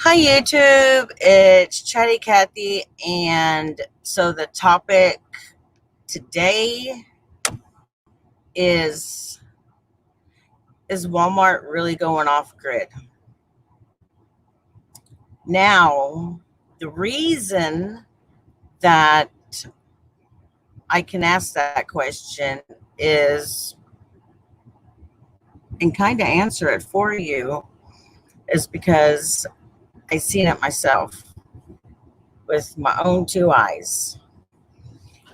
Hi YouTube, it's Chatty Cathy, and so the topic today is Walmart really going off grid? Now, the reason that I can ask that question is, and kind of answer it for you, is because I seen it myself with my own two eyes.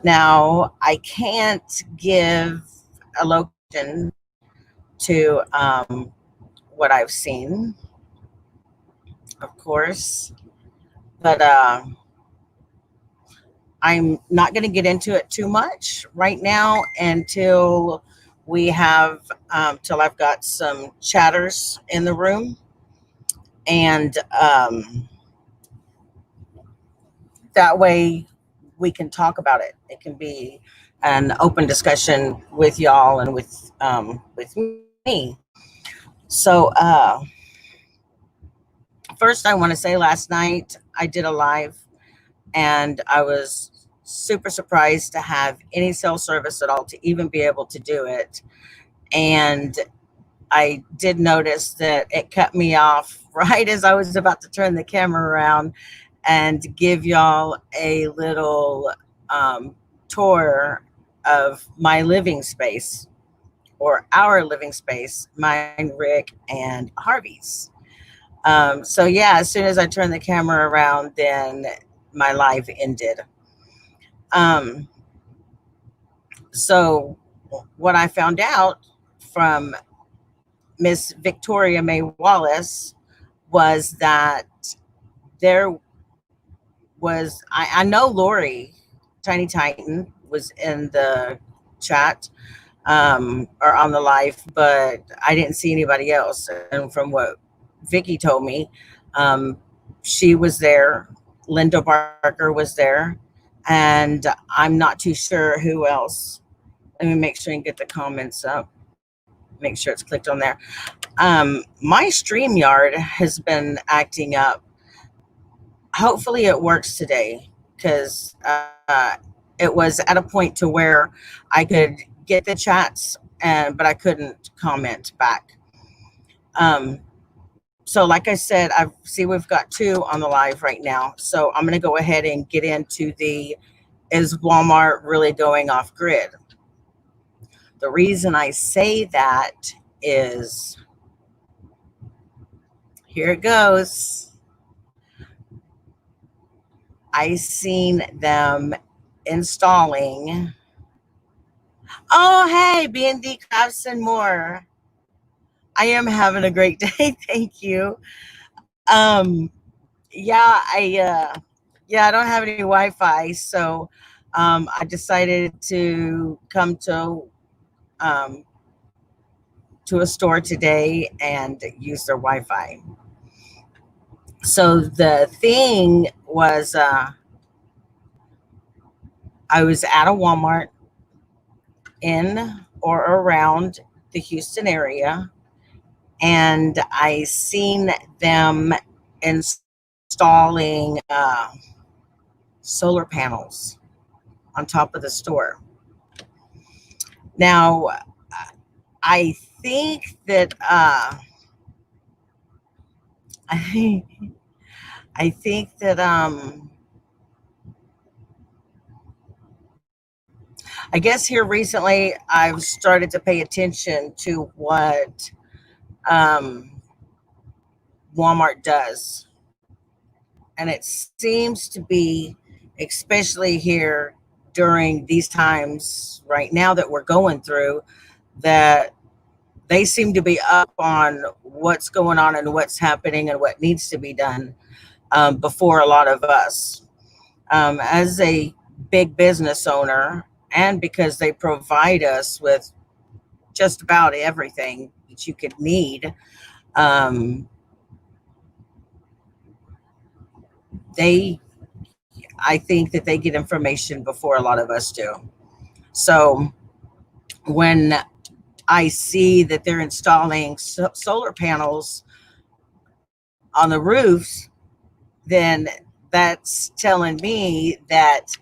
Now, I can't give a location to what I've seen, of course, but I'm not going to get into it too much right now until we have, till I've got some chatters in the room, and that way we can talk about it. It can be an open discussion with y'all and with me. So first, I want to say last night I did a live, and I was super surprised to have any cell service at all to even be able to do it. And I did notice that it cut me off right as I was about to turn the camera around and give y'all a little tour of my living space, or our living space, mine, Rick, and Harvey's. So yeah, as soon as I turned the camera around, then my live ended. Um, so what I found out from Miss Victoria May Wallace was that there was, I know Lori Tiny Titan was in the chat, or on the live, but I didn't see anybody else. And from what Vicky told me, um, she was there. Linda Barker was there, and I'm not too sure who else. Let me make sure and get the comments up. Make sure it's clicked on there. My StreamYard has been acting up. Hopefully it works today, because it was at a point to where I could get the chats, but I couldn't comment back. So like I said, I see we've got two on the live right now. So I'm going to go ahead and get into the, is Walmart really going off grid? The reason I say that is, here it goes. I seen them installing. Oh, hey, B&D Crafts and More. I am having a great day. Thank you. Um, yeah, I don't have any Wi-Fi, so I decided to come um, to a store today and use their Wi-Fi. So the thing was, I was at a Walmart in or around the Houston area, and I seen them installing solar panels on top of the store. Now, I think that I think that I guess here recently I've started to pay attention to what um, Walmart does, and it seems to be, especially here during these times right now that we're going through, that they seem to be up on what's going on and what's happening and what needs to be done, before a lot of us. As a big business owner, and because they provide us with just about everything that you could need, um, they, I think that they get information before a lot of us do. So when I see that they're installing solar panels on the roofs, then that's telling me that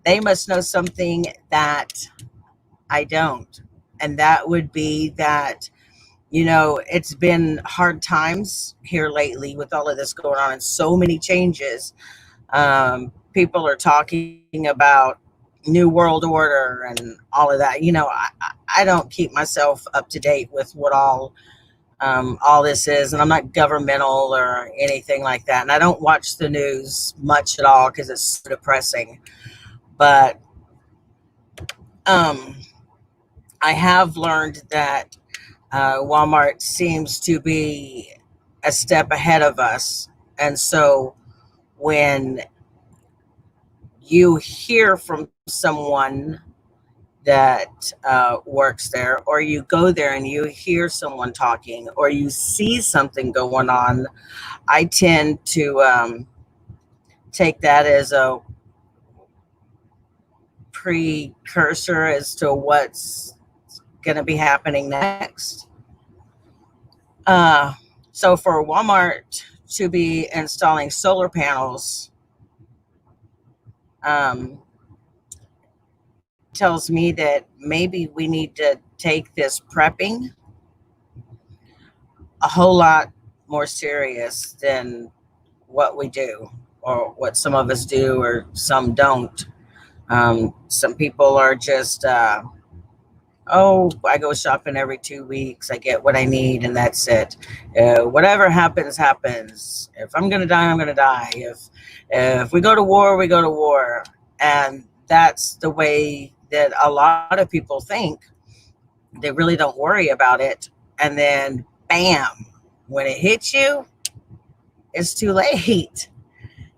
they must know something that I don't. And that would be that, it's been hard times here lately with all of this going on and so many changes. People are talking about New World Order and all of that. I don't keep myself up to date with what all this is, and I'm not governmental or anything like that. And I don't watch the news much at all because it's so depressing. But um, I have learned that Walmart seems to be a step ahead of us. And so when you hear from someone that works there, or you go there and you hear someone talking, or you see something going on, I tend to take that as a precursor as to what's going to be happening next. Uh, so for Walmart to be installing solar panels um, tells me that maybe we need to take this prepping a whole lot more serious than what we do, or what some of us do, or some don't. Some people are just, oh, I go shopping every 2 weeks. I get what I need, and that's it. Whatever happens, happens. If I'm gonna die, I'm gonna die. If we go to war, we go to war, and that's the way that a lot of people think. They really don't worry about it, and then bam, when it hits you, it's too late.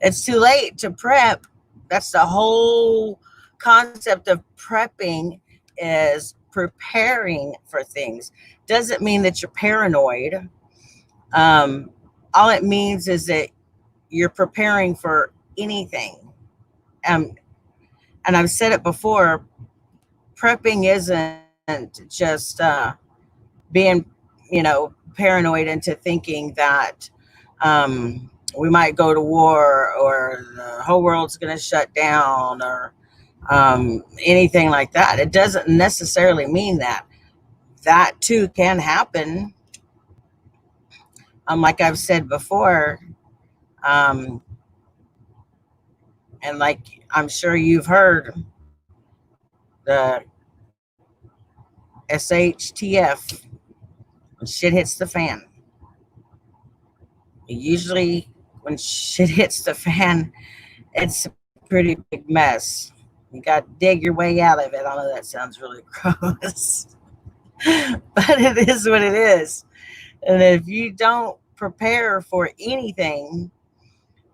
It's too late to prep. That's the whole concept of prepping, is preparing for things. Doesn't mean that you're paranoid. Um, all it means is that you're preparing for anything. Um, and I've said it before, prepping isn't just being, paranoid into thinking that we might go to war, or the whole world's going to shut down, or anything like that. It doesn't necessarily mean that. That too can happen. Like I've said before, um, and like I'm sure you've heard, the SHTF, when shit hits the fan. Usually, when shit hits the fan, it's a pretty big mess. You got to dig your way out of it. I know that sounds really gross, but it is what it is. And if you don't prepare for anything,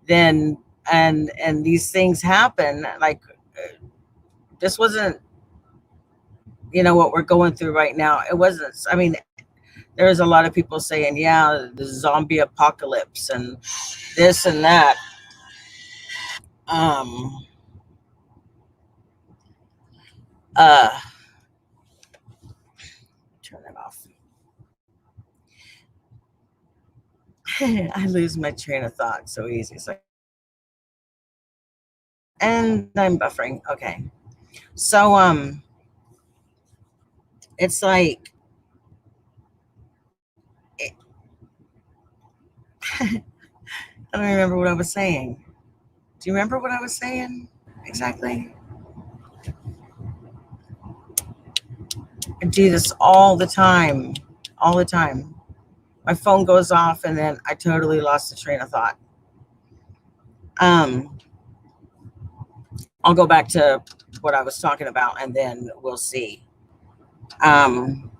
then and these things happen. Like, this wasn't, what we're going through right now. It wasn't. I mean, there's a lot of people saying, yeah, the zombie apocalypse and this and that. Um, uh, Turn it off. I lose my train of thought so easy. So, and I'm buffering. Okay. So, it's like, I don't remember what I was saying. Do you remember what I was saying exactly? I do this all the time. All the time. My phone goes off and then I totally lost the train of thought. Um, I'll go back to what I was talking about and then we'll see. Um,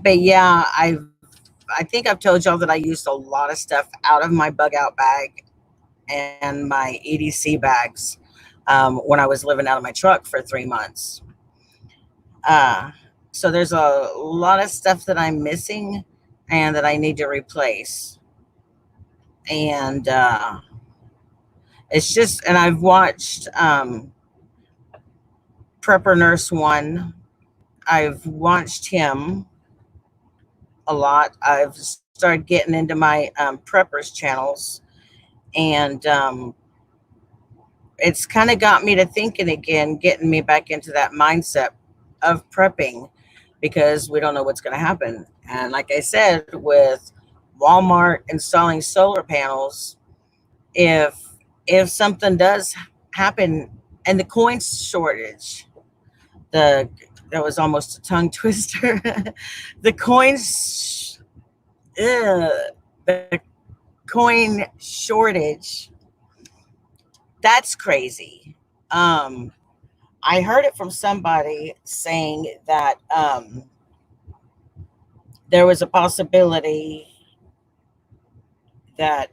but yeah, I think I've told y'all that I used a lot of stuff out of my bug out bag and my EDC bags when I was living out of my truck for 3 months. Uh, so there's a lot of stuff that I'm missing and that I need to replace. And it's just, and I've watched Prepper Nurse One. I've watched him a lot. I've started getting into my preppers channels. And it's kind of got me to thinking again, getting me back into that mindset of prepping, because we don't know what's going to happen. And like I said, with Walmart installing solar panels, if something does happen, and the coin shortage, the that was almost a tongue twister. The coins, the coin shortage, that's crazy. Um, I heard it from somebody saying that there was a possibility that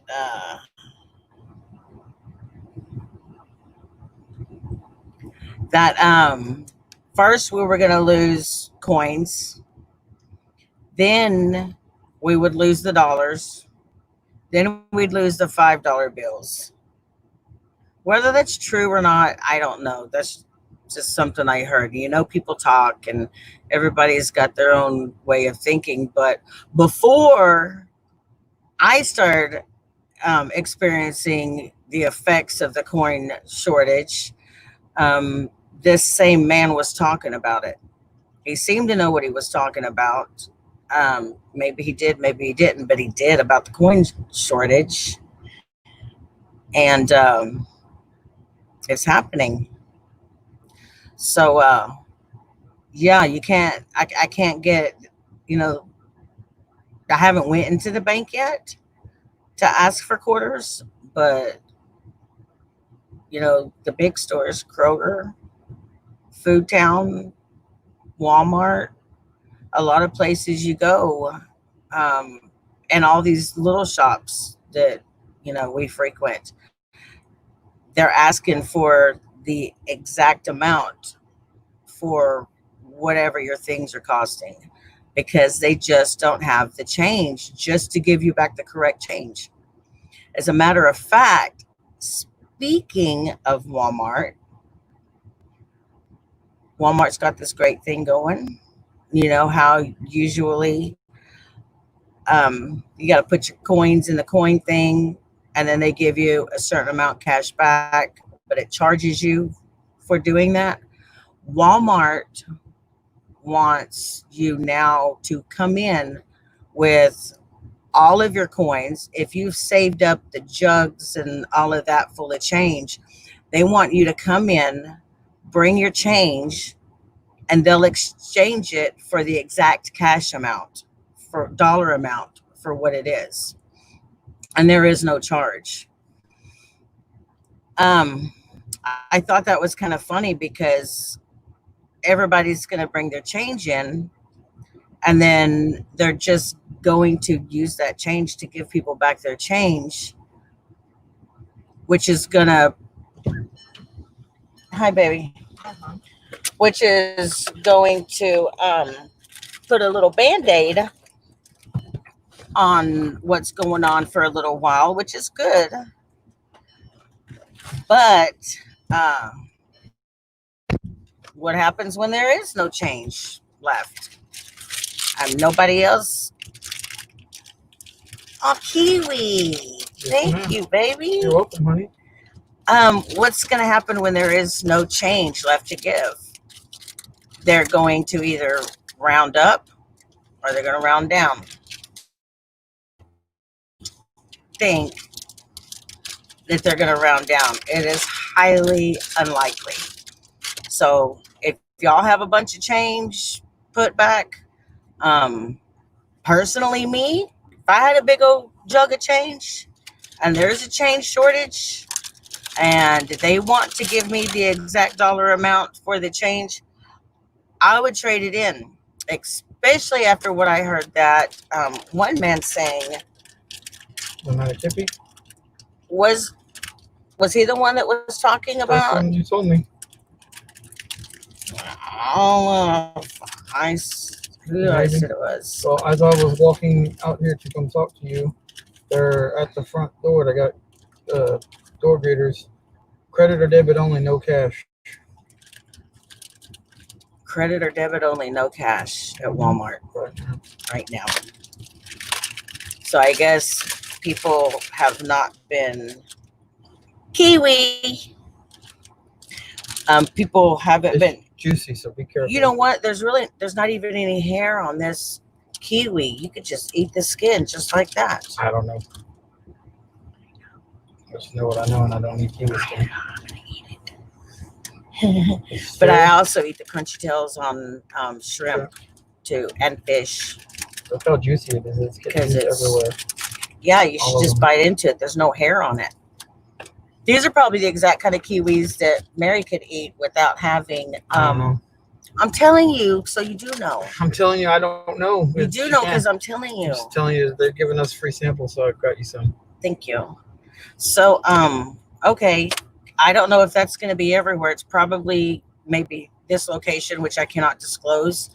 first we were going to lose coins, then we would lose the dollars, then we'd lose the $5 bills. Whether that's true or not, I don't know. That's just something I heard. People talk and everybody's got their own way of thinking. But before I started experiencing the effects of the coin shortage, um, this same man was talking about it. He seemed to know what he was talking about. Maybe he did, maybe he didn't, but he did, about the coin shortage. And it's happening. So, yeah, you can't, I can't get, you know, I haven't went into the bank yet to ask for quarters, but, the big stores, Kroger, Food Town, Walmart, a lot of places you go, um, and all these little shops that, we frequent, they're asking for the exact amount for whatever your things are costing, because they just don't have the change just to give you back the correct change. As a matter of fact, speaking of Walmart's got this great thing going. You know how usually you got to put your coins in the coin thing, and then they give you a certain amount cash back, but it charges you for doing that. Walmart wants you now to come in with all of your coins. If you've saved up the jugs and all of that full of change, they want you to come in, bring your change, and they'll exchange it for the exact cash amount, for dollar amount, for what it is. And there is no charge. Um, I thought that was kind of funny, because everybody's going to bring their change in, and then they're just going to use that change to give people back their change, which is going to, hi, baby, which is going to put a little band-aid on what's going on for a little while, which is good. But uh, what happens when there is no change left? Nobody else. Oh, Kiwi. Thank you, baby. You're welcome, honey. What's going to happen when there is no change left to give? They're going to either round up or they're going to round down. Think that they're going to round down. It is highly unlikely. So if y'all have a bunch of change put back, personally, me, if I had a big old jug of change and there's a change shortage and they want to give me the exact dollar amount for the change, I would trade it in, especially after what I heard that one man saying. Was he the one that was talking about? That's the one you told me. Oh, who I said it was. Well, as I was walking out here to come talk to you, they're at the front door. They got door greeters. Credit or debit only, no cash. Credit or debit only, no cash at Walmart right now. So I guess people have not been Kiwi. People haven't It's been. juicy, so be careful. You know what? There's not even any hair on this kiwi. You could just eat the skin just like that. I don't know. I just know what I know, and I don't eat kiwi skin. But I also eat the crunchy tails on shrimp too, and fish. Look how juicy it is. It's getting juice everywhere. Yeah, you should just bite into it. There's no hair on it. These are probably the exact kind of kiwis that Mary could eat without having. I don't know. I'm telling you, so you do know. I'm telling you, I don't know. You do know because I'm telling you. I'm just telling you, they're giving us free samples, so I got you some. Thank you. So, okay. I don't know if that's going to be everywhere. It's probably maybe this location, which I cannot disclose.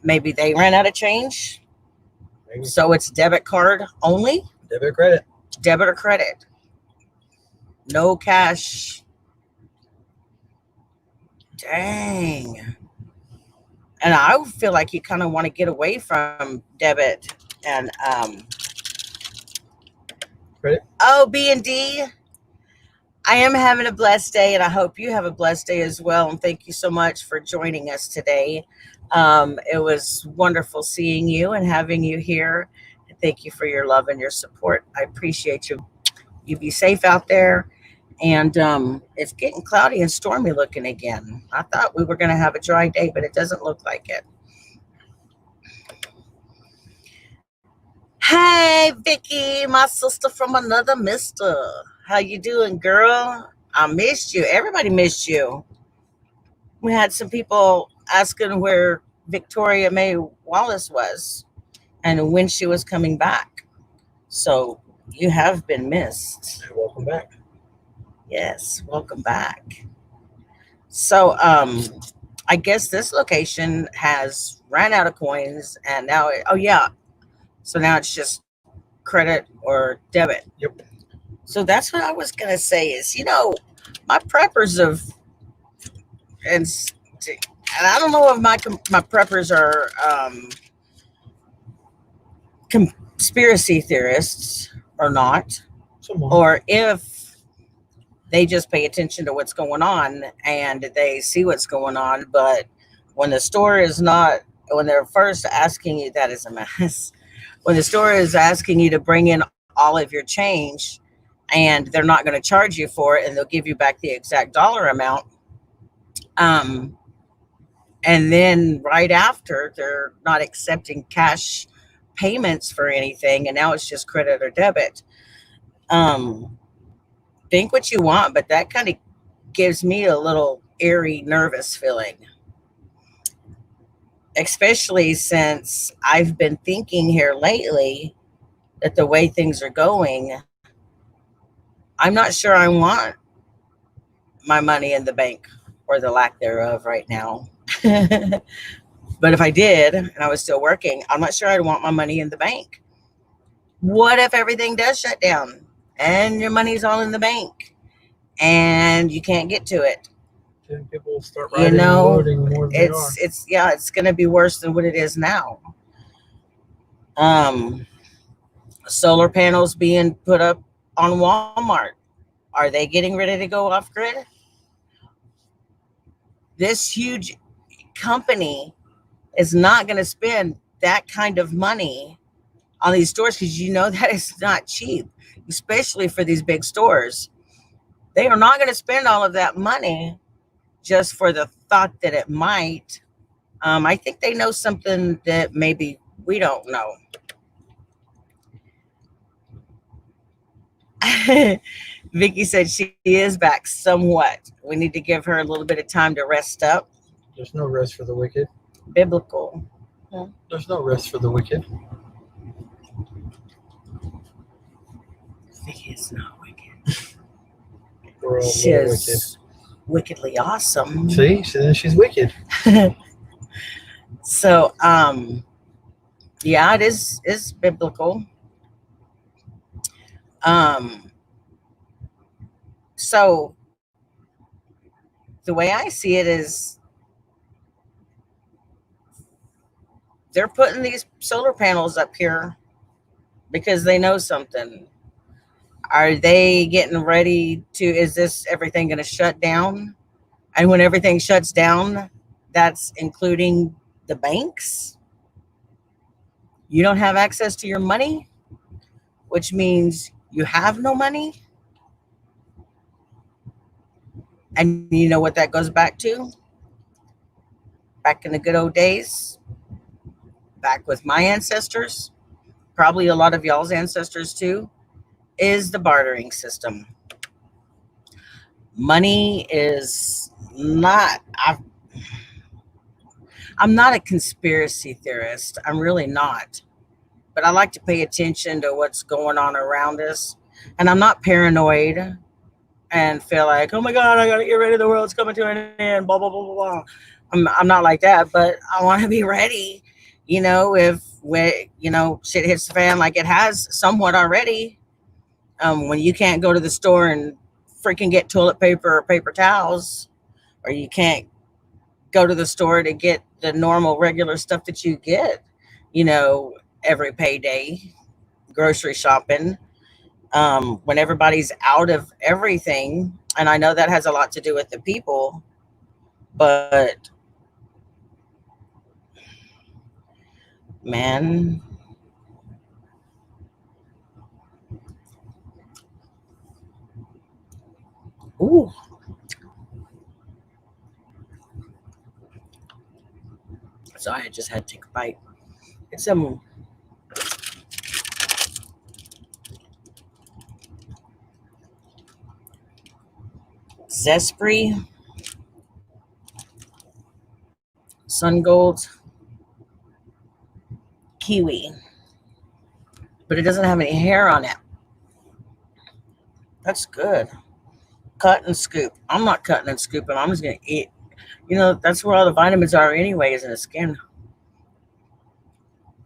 Maybe they ran out of change. Maybe. So it's debit card only? Debit or credit. Debit or credit. No cash. Dang. And I feel like you kind of want to get away from debit and credit. Oh, B&D. I am having a blessed day, and I hope you have a blessed day as well. And thank you so much for joining us today. It was wonderful seeing you and having you here. And thank you for your love and your support. I appreciate you. You be safe out there. And it's getting cloudy and stormy looking again. I thought we were going to have a dry day, but it doesn't look like it. Hey, Vicky, my sister from another mister. How you doing, girl? I missed you. Everybody missed you. We had some people asking where Victoria May Wallace was and when she was coming back. So you have been missed. Welcome back. Yes, welcome back. So I guess this location has ran out of coins and now so now it's just credit or debit. Yep. So that's what I was gonna say is, my preppers and I don't know if my preppers are conspiracy theorists or not, or if they just pay attention to what's going on and they see what's going on. But when the store is when they're first asking you, that is a mess. When the store is asking you to bring in all of your change and they're not going to charge you for it and they'll give you back the exact dollar amount. And then right after, they're not accepting cash payments for anything. And now it's just credit or debit. Think what you want, but that kind of gives me a little eerie, nervous feeling. Especially since I've been thinking here lately that the way things are going, I'm not sure I want my money in the bank or the lack thereof right now. But if I did and I was still working, I'm not sure I'd want my money in the bank. What if everything does shut down and your money's all in the bank and you can't get to it? Then people will start riding and loading more than it's going to be worse than what it is now. Solar panels being put up on Walmart. Are they getting ready to go off grid? This huge company is not going to spend that kind of money on these stores because that is not cheap, especially for these big stores. They are not going to spend all of that money just for the thought that it might. I think they know something that maybe we don't know. Vicky said she is back somewhat. We need to give her a little bit of time to rest up. There's no rest for the wicked. Biblical. There's no rest for the wicked. Vicky is not wicked. She is wickedly awesome. See, then she's wicked. So, yeah, it is biblical. So the way I see it is they're putting these solar panels up here because they know something. Are they getting ready to, is this everything going to shut down? And when everything shuts down, that's including the banks. You don't have access to your money, which means you have no money. And you know what that goes back to? Back in the good old days, back with my ancestors, probably a lot of y'all's ancestors too, is the bartering system. Money is not, I'm not a conspiracy theorist. I'm really not. But I like to pay attention to what's going on around us. And I'm not paranoid and feel like, oh my God, I got to get ready. The world's coming to an end, blah, blah, blah, blah, blah. I'm not like that, but I want to be ready. If shit hits the fan like it has somewhat already, when you can't go to the store and freaking get toilet paper or paper towels, or you can't go to the store to get the normal regular stuff that you get, you know, every payday, grocery shopping, when everybody's out of everything. And I know that has a lot to do with the people, but man, ooh, sorry, I just had to take a bite. It's some Zespri Sun Gold Kiwi, but it doesn't have any hair on it. That's good. Cut and scoop. I'm not cutting and scooping. I'm just gonna eat. That's where all the vitamins are anyway, is in the skin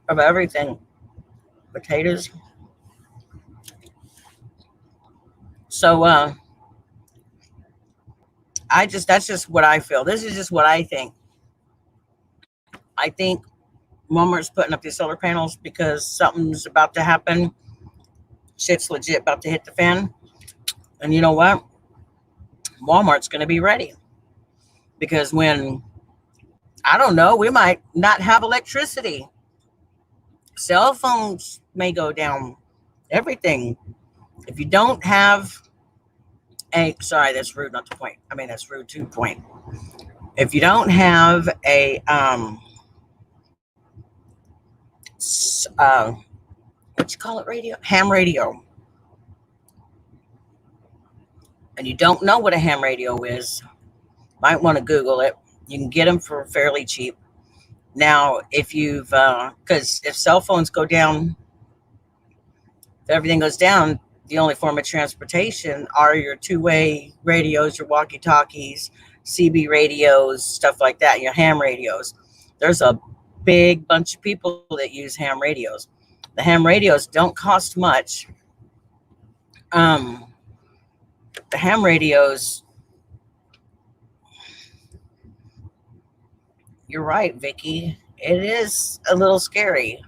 of everything. Potatoes. So that's just what I feel. This is just what I think. I think Walmart's putting up these solar panels because something's about to happen. Shit's legit about to hit the fan. And you know what? Walmart's going to be ready. Because when, I don't know, we might not have electricity. Cell phones may go down. Everything. If you don't have sorry, that's rude, not the point. I mean, that's rude to the point. If you don't have a, what you call it, radio? Ham radio. And you don't know what a ham radio is, might want to Google it. You can get them for fairly cheap. Now, if you've, because if cell phones go down, if everything goes down, the only form of transportation are your two-way radios, your walkie-talkies, CB radios, stuff like that, your ham radios. There's a big bunch of people that use ham radios. The ham radios don't cost much. The ham radios, you're right, Vicky. It is a little scary.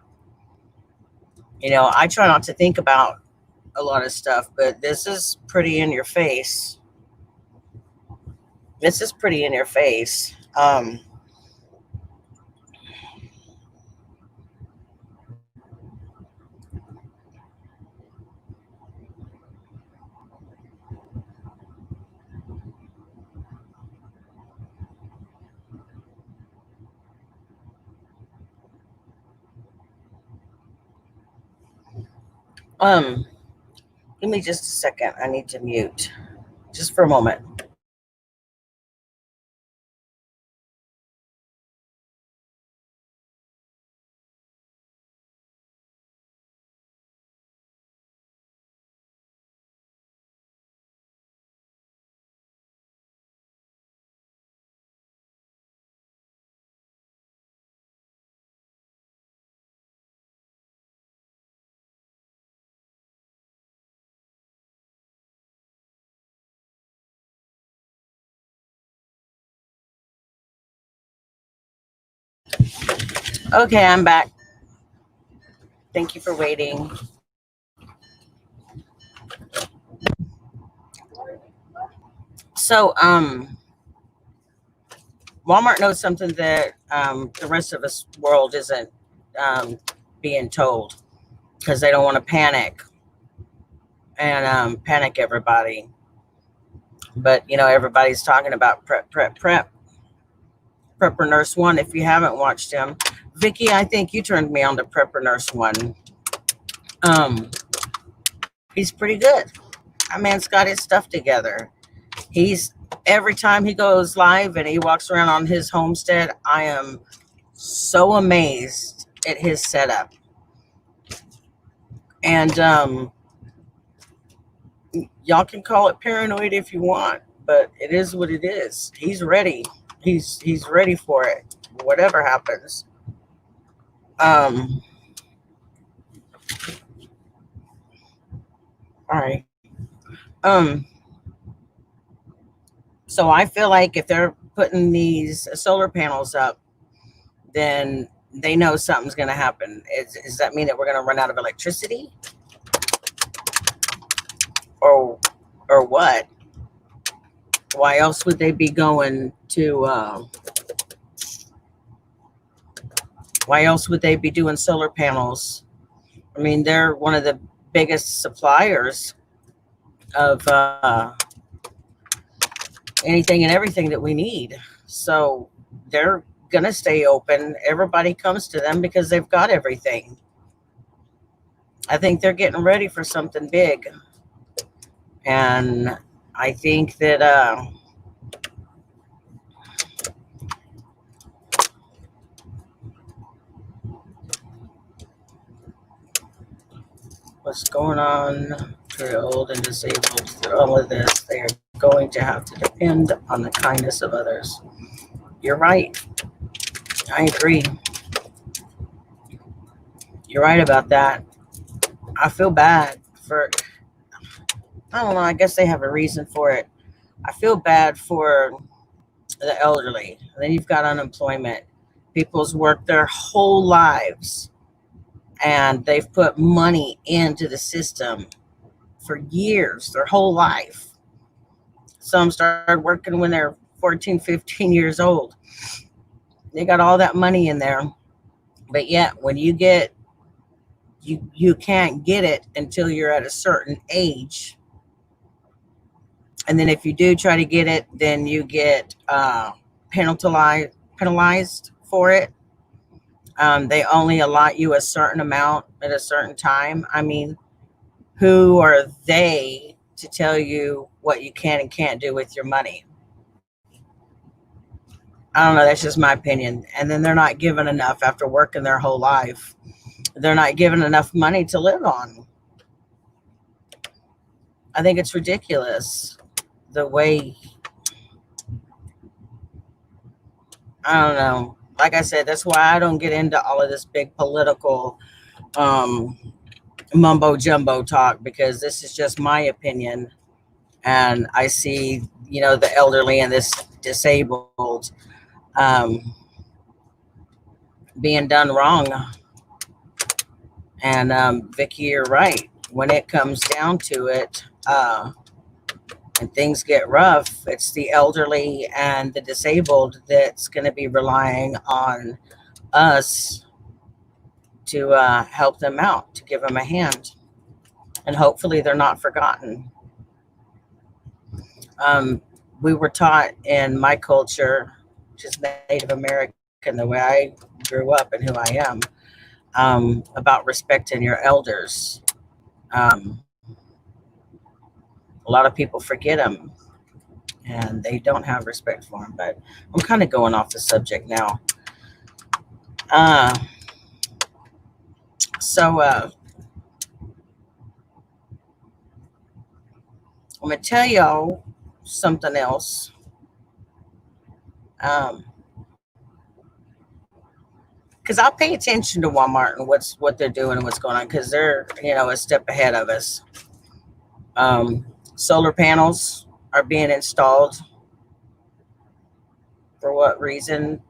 I try not to think about a lot of stuff, but this is pretty in your face. This is pretty in your face. Um, Give me just a second. I need to mute just for a moment. Okay, I'm back. Thank you for waiting. So, Walmart knows something that the rest of us world isn't um, being told because they don't want to panic and panic everybody. But everybody's talking about prep, prep, prep. Prepper Nurse One. If you haven't watched him, Vicky, I think you turned me on to Prepper Nurse One. He's pretty good. That man's got his stuff together. He's every time he goes live and he walks around on his homestead, I am so amazed at his setup. And y'all can call it paranoid if you want, but it is what it is. He's ready. He's ready for it. Whatever happens. All right. So I feel like if they're putting these solar panels up, then they know something's going to happen. Does that mean that we're going to run out of electricity, or what? Why else would they be going to? Why else would they be doing solar panels? I mean, they're one of the biggest suppliers of anything and everything that we need. So they're going to stay open. Everybody comes to them because they've got everything. I think they're getting ready for something big. And I think that what's going on for the old and disabled, through all of this, they are going to have to depend on the kindness of others. You're right. I agree. You're right about that. I feel bad for, I don't know, I guess they have a reason for it. I feel bad for the elderly. And then you've got unemployment. People's worked their whole lives and they've put money into the system for years, their whole life. Some started working when they're 14, 15 years old. They got all that money in there. But yet when you can't get it until you're at a certain age. And then if you do try to get it, then you get penalized for it. They only allot you a certain amount at a certain time. I mean, who are they to tell you what you can and can't do with your money? I don't know. That's just my opinion. And then they're not given enough after working their whole life. They're not given enough money to live on. I think it's ridiculous the way, I don't know. Like I said, that's why I don't get into all of this big political mumbo jumbo talk, because this is just my opinion. And I see, the elderly and this disabled being done wrong. And Vicky, you're right. When it comes down to it, and things get rough, it's the elderly and the disabled that's going to be relying on us to help them out, to give them a hand. And hopefully they're not forgotten. We were taught in my culture, which is Native American, the way I grew up and who I am, about respecting your elders. A lot of people forget them and they don't have respect for them. But I'm kind of going off the subject now. So I'm going to tell y'all something else. Because I'll pay attention to Walmart and what they're doing and what's going on, because they're a step ahead of us. Solar panels are being installed. For what reason?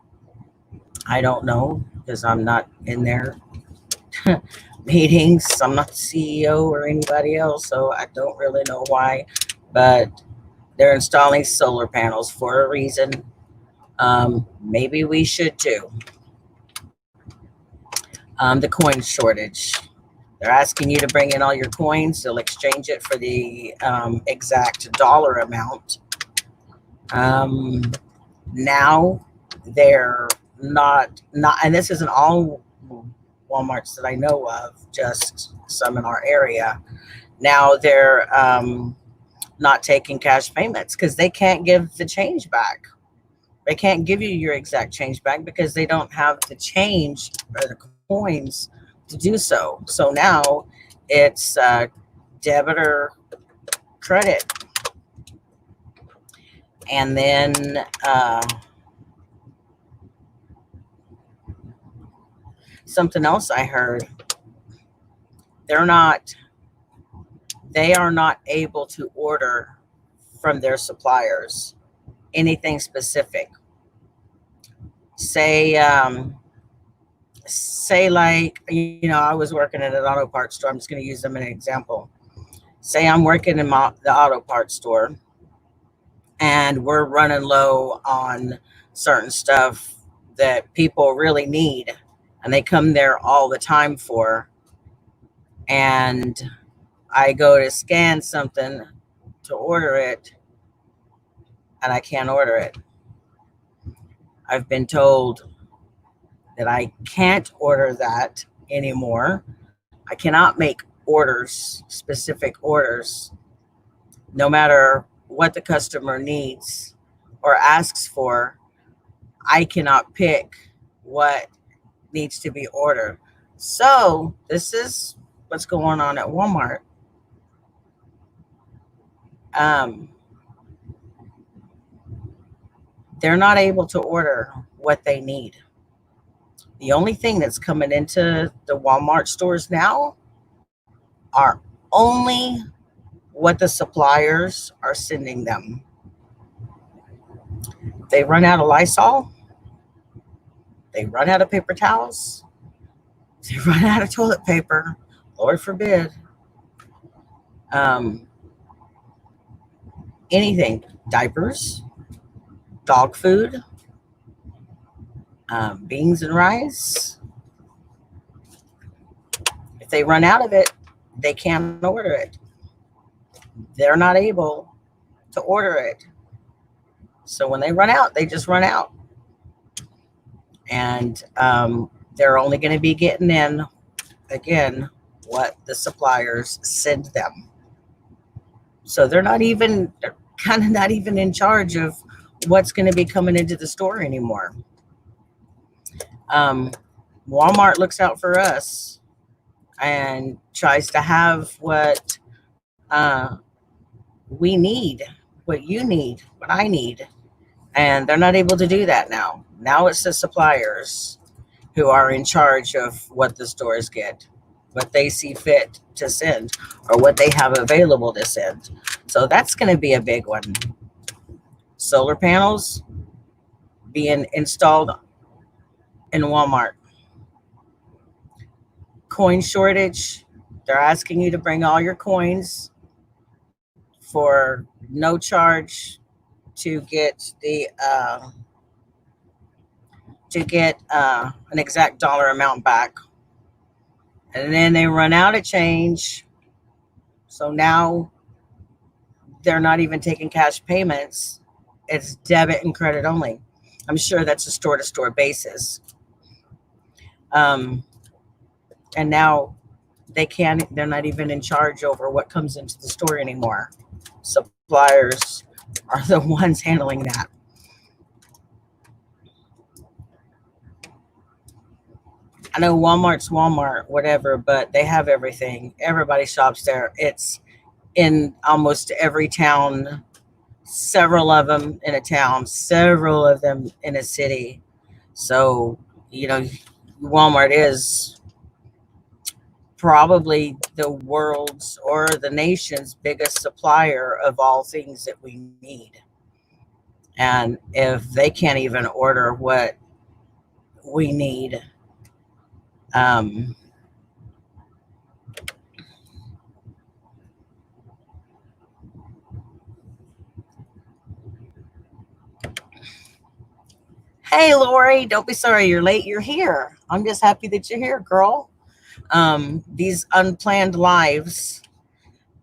I don't know, because I'm not in their meetings. I'm not the CEO or anybody else, so I don't really know why. But They're installing solar panels for a reason. Maybe we should too. The coin shortage. They're asking you to bring in all your coins. They'll exchange it for the exact dollar amount. Now they're not, and this isn't all Walmarts that I know of, just some in our area. Now they're not taking cash payments because they can't give the change back. They can't give you your exact change back because they don't have the change or the coins to do so. So now it's debit or credit. And then something else I heard, they are not able to order from their suppliers anything specific. Say like, I was working at an auto parts store. I'm just going to use them as an example. Say I'm working in the auto parts store and we're running low on certain stuff that people really need and they come there all the time for, and I go to scan something to order it and I can't order it. I've been told that I can't order that anymore. I cannot make specific orders, no matter what the customer needs or asks for. I cannot pick what needs to be ordered. So this is what's going on at Walmart. Um, they're not able to order what they need. The only thing that's coming into the Walmart stores now are only what the suppliers are sending them. They run out of Lysol, they run out of paper towels, they run out of toilet paper, Lord forbid. Um, Anything, diapers, dog food, beans and rice. If they run out of it, they can't order it. They're not able to order it. So when they run out, they just run out. And they're only going to be getting in, again, what the suppliers send them. So they're kind of not even in charge of what's going to be coming into the store anymore. Walmart looks out for us and tries to have what we need, what you need, what I need. And they're not able to do that now. Now it's the suppliers who are in charge of what the stores get, what they see fit to send, or what they have available to send. So that's going to be a big one. Solar panels being installed in Walmart. Coin shortage. They're asking you to bring all your coins for no charge to get an exact dollar amount back. And then they run out of change. So now they're not even taking cash payments. It's debit and credit only. I'm sure that's a store to store basis. And now they're not even in charge over what comes into the store anymore. Suppliers are the ones handling that. I know Walmart's Walmart, whatever, but they have everything. Everybody shops there. It's in almost every town, several of them in a town, several of them in a city. So, Walmart is probably the world's or the nation's biggest supplier of all things that we need. And if they can't even order what we need, um, Hey, Lori, don't be sorry you're late. You're here. I'm just happy that you're here, girl. These unplanned lives.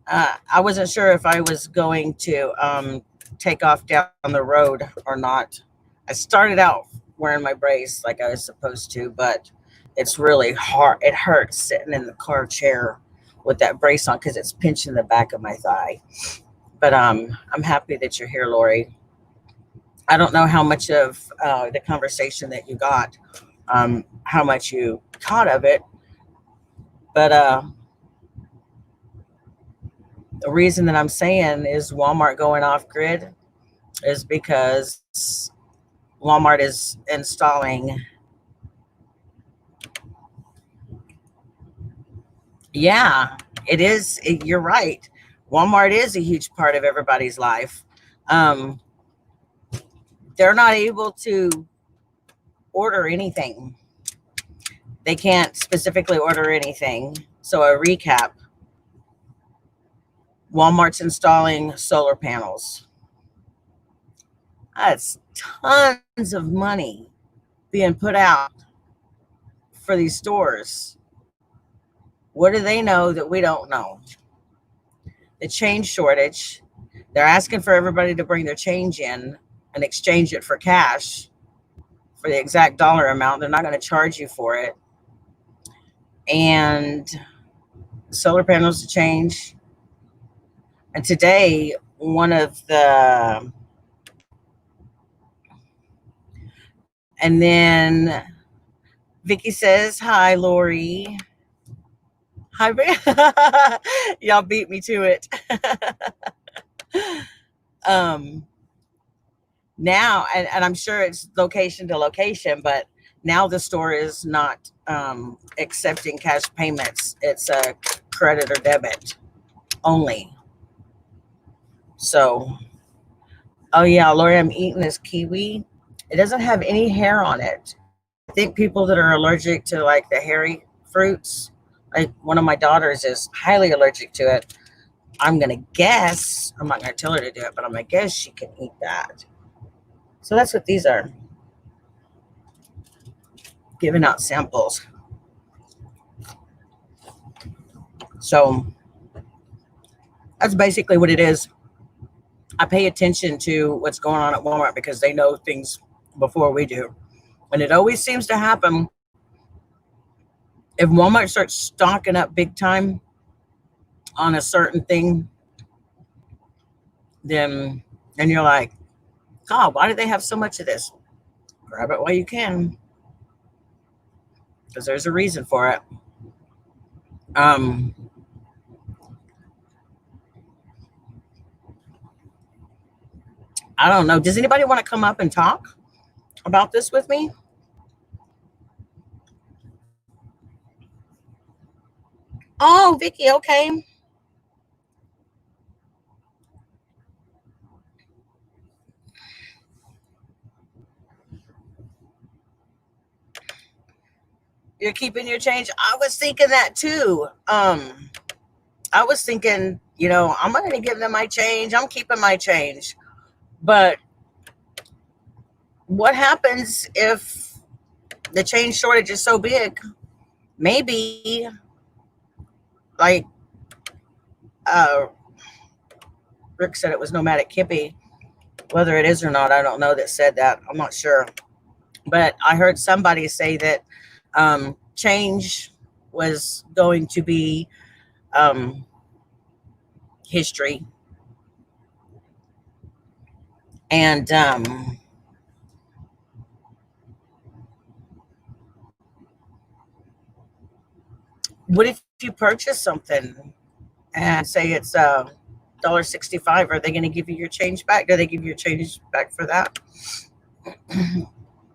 I wasn't sure if I was going to take off down the road or not. I started out wearing my brace like I was supposed to, but it's really hard. It hurts sitting in the car chair with that brace on because it's pinching the back of my thigh. But I'm happy that you're here, Lori. I don't know how much of the conversation that you got, how much you caught of it, but the reason that I'm saying is Walmart going off grid is because Walmart is installing. Yeah, it is. You're right. Walmart is a huge part of everybody's life. Um, they're not able to order anything. They can't specifically order anything. So, a recap: Walmart's installing solar panels. That's tons of money being put out for these stores. What do they know that we don't know? The change shortage. They're asking for everybody to bring their change in and exchange it for cash for the exact dollar amount. They're not going to charge you for it. And solar panels to change. And today, one of the, and then Vicky says, hi, Lori. Hi, y'all beat me to it. um, now, and I'm sure it's location to location, but now the store is not accepting cash payments. It's a credit or debit only. So, oh yeah, Lori, I'm eating this kiwi. It doesn't have any hair on it. I think people that are allergic to like the hairy fruits, like one of my daughters is highly allergic to it. I'm gonna guess, I'm not gonna tell her to do it, but I'm gonna guess she can eat that. So that's what these are. Giving out samples. So that's basically what it is. I pay attention to what's going on at Walmart because they know things before we do. And it always seems to happen if Walmart starts stocking up big time on a certain thing, then and you're like, God, why do they have so much of this? Grab it while you can, because there's a reason for it. Um, I don't know. Does anybody want to come up and talk about this with me? Oh, Vicky, okay. You're keeping your change. I was thinking that too. I was thinking, I'm not going to give them my change. I'm keeping my change. But what happens if the change shortage is so big? Maybe, like uh, Rick said, it was Nomadic Kippy. Whether it is or not, I don't know that said that. I'm not sure. But I heard somebody say that change was going to be um, history. And what if you purchase something and say it's $1.65? Are they going to give you your change back? Do they give you your change back for that?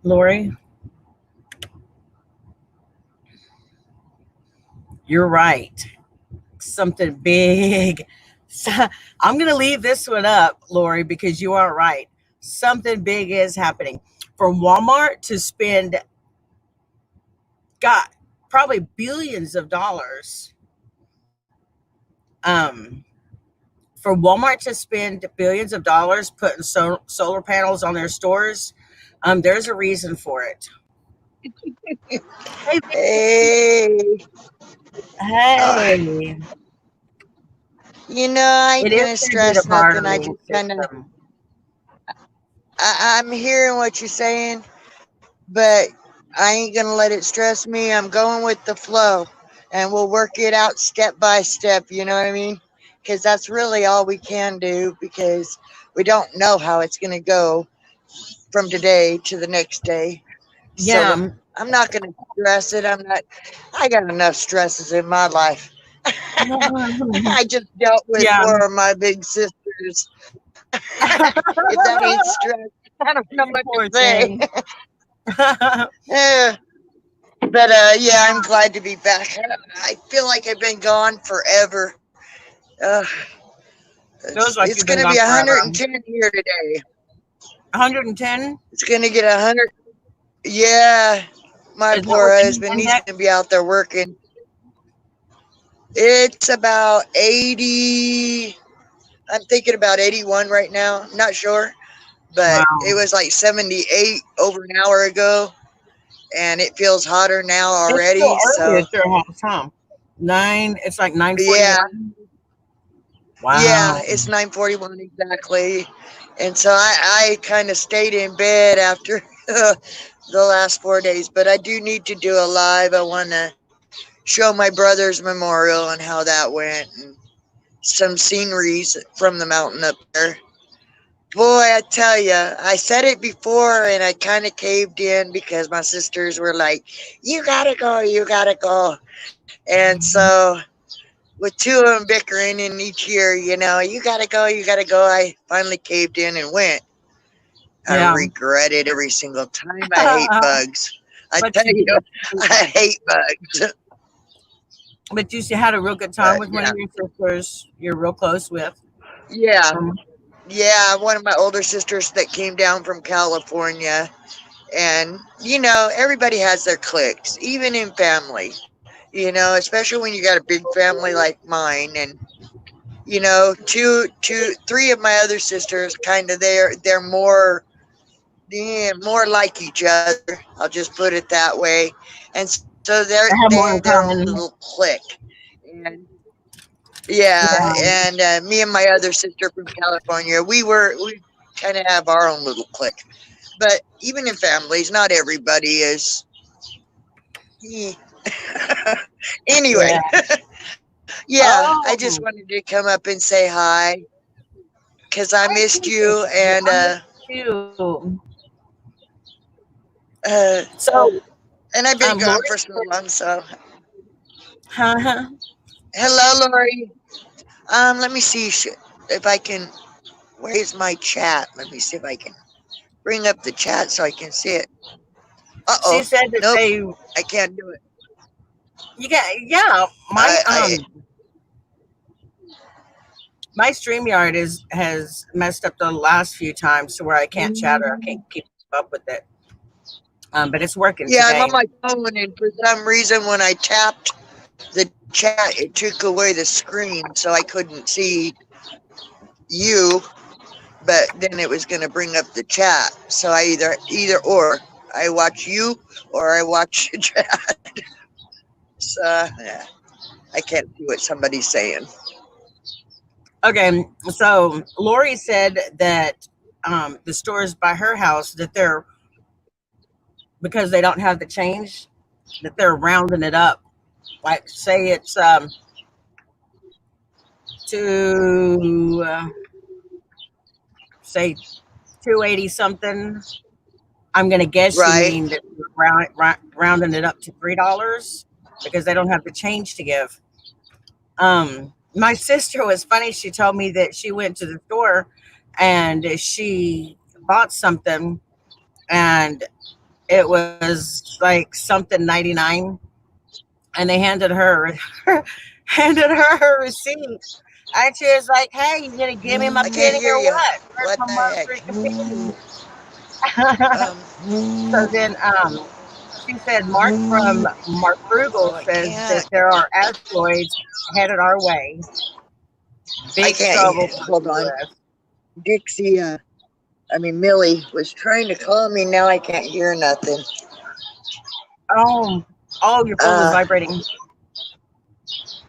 Lori, you're right. Something big. So, I'm going to leave this one up, Lori, because you are right. Something big is happening. For Walmart to spend, God, probably billions of dollars, um, for Walmart to spend billions of dollars putting solar panels on their stores, There's a reason for it. Hey, Hey, uh, hey, I it ain't is gonna going to be the stress nothing. I bartering just kind of, system. I'm hearing what you're saying, but I ain't gonna let it stress me. I'm going with the flow, and we'll work it out step by step. You know what I mean? Because that's really all we can do because we don't know how it's gonna go from today to the next day. So Yeah. I'm not gonna stress it. I'm not. I got enough stresses in my life. I just dealt with Yeah. 4 of my big sisters. If that ain't stress, I don't know You what to poor say. thing. Yeah, Yeah. But yeah, I'm glad to be back. I feel like I've been gone forever. Uh, feels it's like you've it's been gonna be gone forever. 110 here today. 110? It's gonna get 100. Yeah, my Is that poor what the heat husband. He's index? gonna be out there working. It's about 80. I'm thinking about 81 right now. I'm not sure, but it Wow. was like 78 over an hour ago, and it feels hotter now It's still already. early So at your house, huh? It's like yeah, 9:41. yeah, Wow. it's 9:41 exactly. And so I kind of stayed in bed after the last 4 days, but I do need to do a live. I want to show my brother's memorial and how that went, and some sceneries from the mountain up there. Boy, I tell you, I said it before and I kind of caved in because my sisters were like, "You gotta go, you gotta go." And so, with 2 of them bickering in each year, you gotta go, you gotta go, I finally caved in and went. I Yeah. regret it every single time. I hate bugs. I But tell you you, did. I hate bugs. But you had a real good time But with one yeah, of your sisters you're real close with. yeah, Um, yeah. One of my older sisters that came down from California. And, everybody has their cliques, even in family, especially when you got a big family like mine. And, 3 of my other sisters kind of they're more, yeah, more like each other. I'll just put it that way. And so I they have have more in their own little common. clique. And yeah, Yeah. and me and my other sister from California, we kind of have our own little clique. But even in families, not everybody is. Yeah. Anyway, Yeah. yeah, I just Oh, wanted to come up and say hi because I I missed appreciate you, you. and I miss you too. uh, So, and I've been gone Lori for so long. So, said, hello, Lori. Let me see if I can. Where is my chat? Let me see if I can bring up the chat so I can see it. she Oh, said that nope, they I can't do it. you got yeah, my I my StreamYard has messed up the last few times to where I can't chat or I can't keep up with it. But it's working Yeah, I'm today. on my phone, and for some reason, when I tapped the chat, it took away the screen, so I couldn't see you, but then it was going to bring up the chat. So I either or I watch you or I watch the chat. So yeah, I can't see what somebody's saying. Okay, so Lori said that the stores by her house that they're because they don't have the change that they're rounding it up. Like say it's to say 280 something. I'm gonna guess you Right? mean that you're rounding it up to $3 because they don't have the change to give. My sister was funny. She told me that she went to the store and she bought something and it was like something 99 and they handed her her receipt. And she was like, "Hey, you gonna give me my I can't penny hear or you. what? Where's What my the money heck? freaking penny?" Um, So then she said Mark from Mark Frugal oh, I says that can't. there are asteroids headed our way. I Big can't. trouble for the Hold on, US. Dixie. I mean, Millie was trying to call me. Now I can't hear nothing. Oh, oh, your phone was vibrating.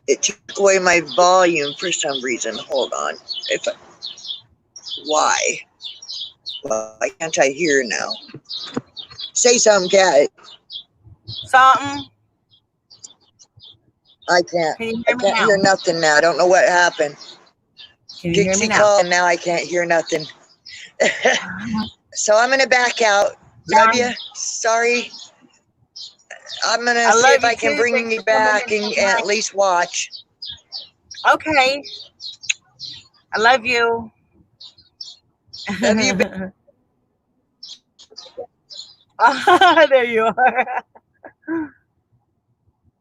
It took away my volume for some reason. Hold on. Why? Why can't I hear now? Say something, Cat. Something. I can't. Can you I hear me can't now? hear nothing now. I don't know what happened. Can you hear me Dixie now? called, and now I can't hear nothing. So I'm gonna back out. Love you. Sorry. I'm gonna I see love if you I can too. bring Thanks you for coming back in. and at least watch. Okay. I love you. Love you. There you are.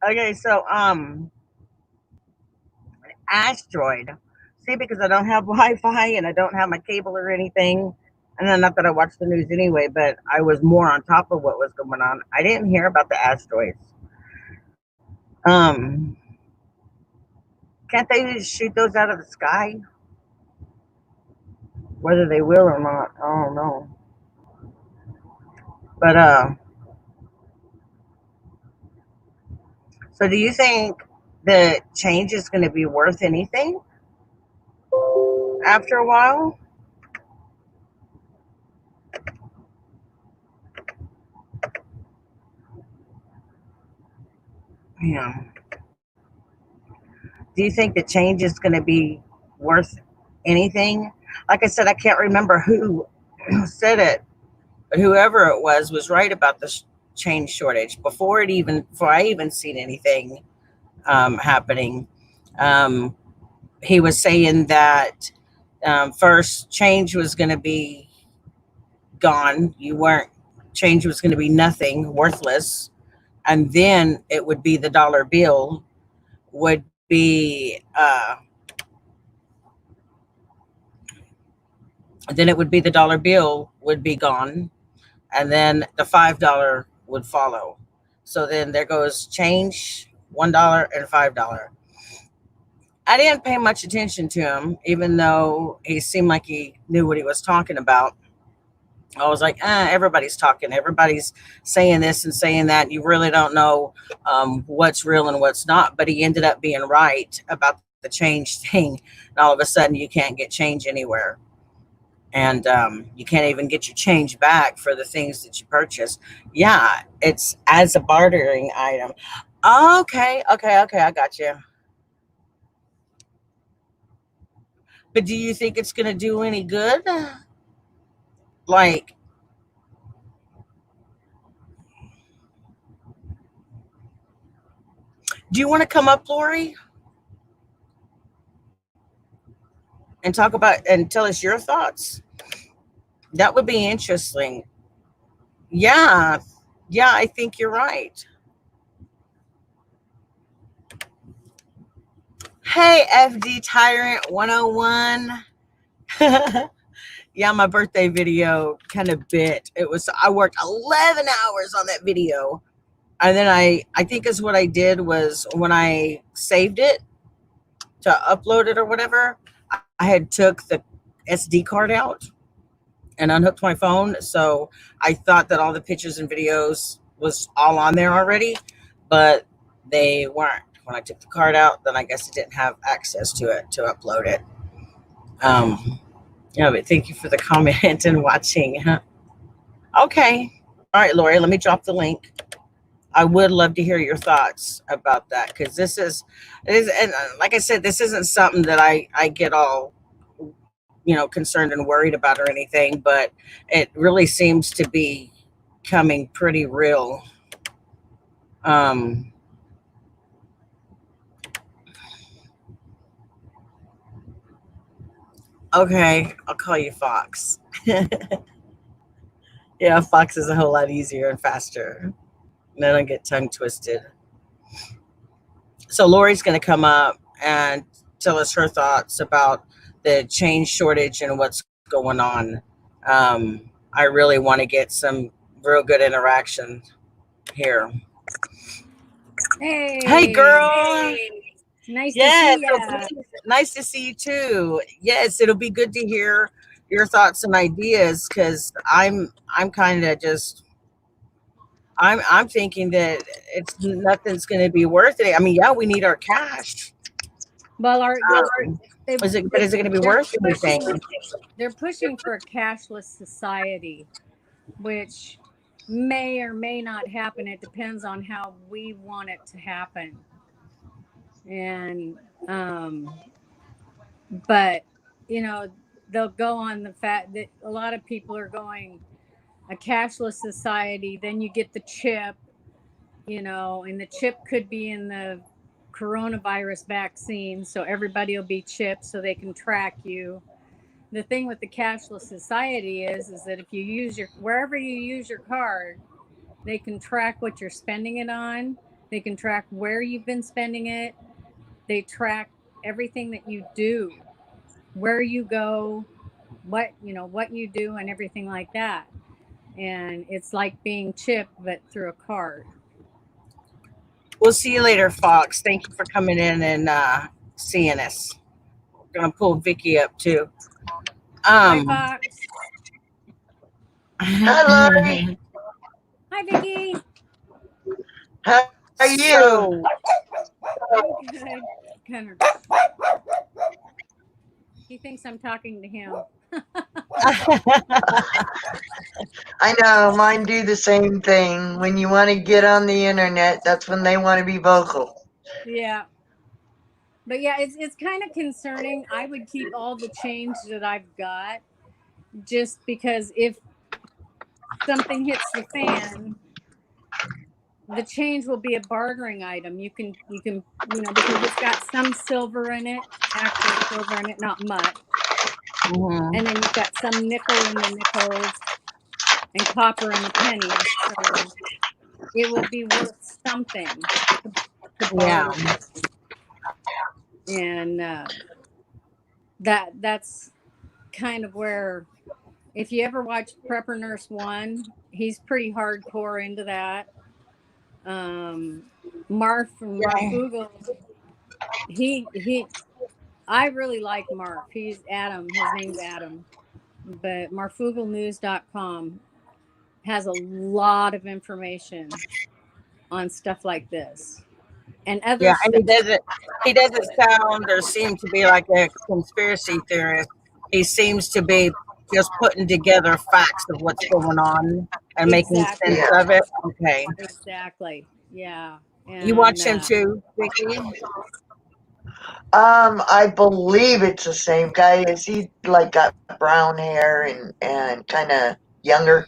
Okay, so asteroid. See, because I don't have Wi-Fi and I don't have my cable or anything, and then not that I watch the news anyway, but I was more on top of what was going on. I didn't hear about the asteroids. Um, can't they just shoot those out of the sky? Whether they will or not, I don't know. But so do you think the change is going to be worth anything after a while? Yeah. Do you think the change is going to be worth anything? Like I said, I can't remember who said it, but whoever it was right about the change shortage before I even seen anything happening. Um, he was saying that first change was going to be gone. You weren't change was going to be nothing, worthless, and then it would be the dollar bill would be then it would be the dollar bill would be gone, and then the $5 would follow. So then there goes change, $1 and $5. I didn't pay much attention to him, even though he seemed like he knew what he was talking about. I was like, everybody's talking, everybody's saying this and saying that. You really don't know what's real and what's not. But he ended up being right about the change thing. And all of a sudden, you can't get change anywhere. And you can't even get your change back for the things that you purchase. Yeah, it's as a bartering item. Okay, I got you. But do you think it's going to do any good? Like, do you want to come up, Lori, and talk about and tell us your thoughts? That would be interesting. Yeah, yeah, I think you're right. Hey, FD Tyrant 101. Yeah, my birthday video kind of bit. I worked 11 hours on that video. And then I think is what I did was when I saved it to upload it or whatever, I had took the SD card out and unhooked my phone. So I thought that all the pictures and videos was all on there already, but they weren't. When I took the card out, then I guess it didn't have access to it to upload it. Yeah, but thank you for the comment and watching. Okay. All right, Lori, let me drop the link. I would love to hear your thoughts about that because and like I said, this isn't something that I get all concerned and worried about or anything, but it really seems to be coming pretty real. Um, okay, I'll call you Fox. Yeah, Fox is a whole lot easier and faster. And I don't get tongue twisted. So Lori's going to come up and tell us her thoughts about the change shortage and what's going on. I really want to get some real good interaction here. Hey, girl. Hey. Nice Yes, to see ya. nice to see you too. Yes, it'll be good to hear your thoughts and ideas, because I'm kind of just I'm thinking that it's nothing's going to be worth it. I mean, yeah, we need our cash. Well, they, But is it going to be they're worth anything? pushing for a cashless society, which may or may not happen. It depends on how we want it to happen. And but they'll go on the fact that a lot of people are going a cashless society. Then you get the chip, and the chip could be in the coronavirus vaccine, so everybody will be chipped so they can track you. The thing with the cashless society is that if you use wherever you use your card, they can track what you're spending it on. They can track where you've been spending it. They track everything that you do, where you go, what you do, and everything like that. And it's like being chipped, but through a card. We'll see you later, Fox. Thank you for coming in and seeing us. We're gonna pull Vicky up too. Hi, Fox. Hi, Lori. Hi, Vicky. How are you? So, I'm good. Kind of. He thinks I'm talking to him. I know, mine do the same thing. When you want to get on the internet, that's when they want to be vocal. Yeah. But yeah, it's kind of concerning. I would keep all the change that I've got, just because if something hits the fan, the change will be a bartering item. You can because it's got some silver in it, actual silver in it, not much. mhm. And then you've got some nickel in the nickels and copper in the pennies. So it will be worth something to Yeah. barter. And that's kind of where, if you ever watch Prepper Nurse 1, he's pretty hardcore into that. Marfugel, he I really like Marf. He's Adam. His name's Adam. But marfugelnews.com has a lot of information on stuff like this and other Yeah, and stuff. he doesn't sound or seem to be like a conspiracy theorist. He seems to be just putting together facts of what's going on and making Exactly. sense of it. Okay. Exactly. Yeah. You And watch him too, Vicky? I believe it's the same guy. Is he like got brown hair and kind of younger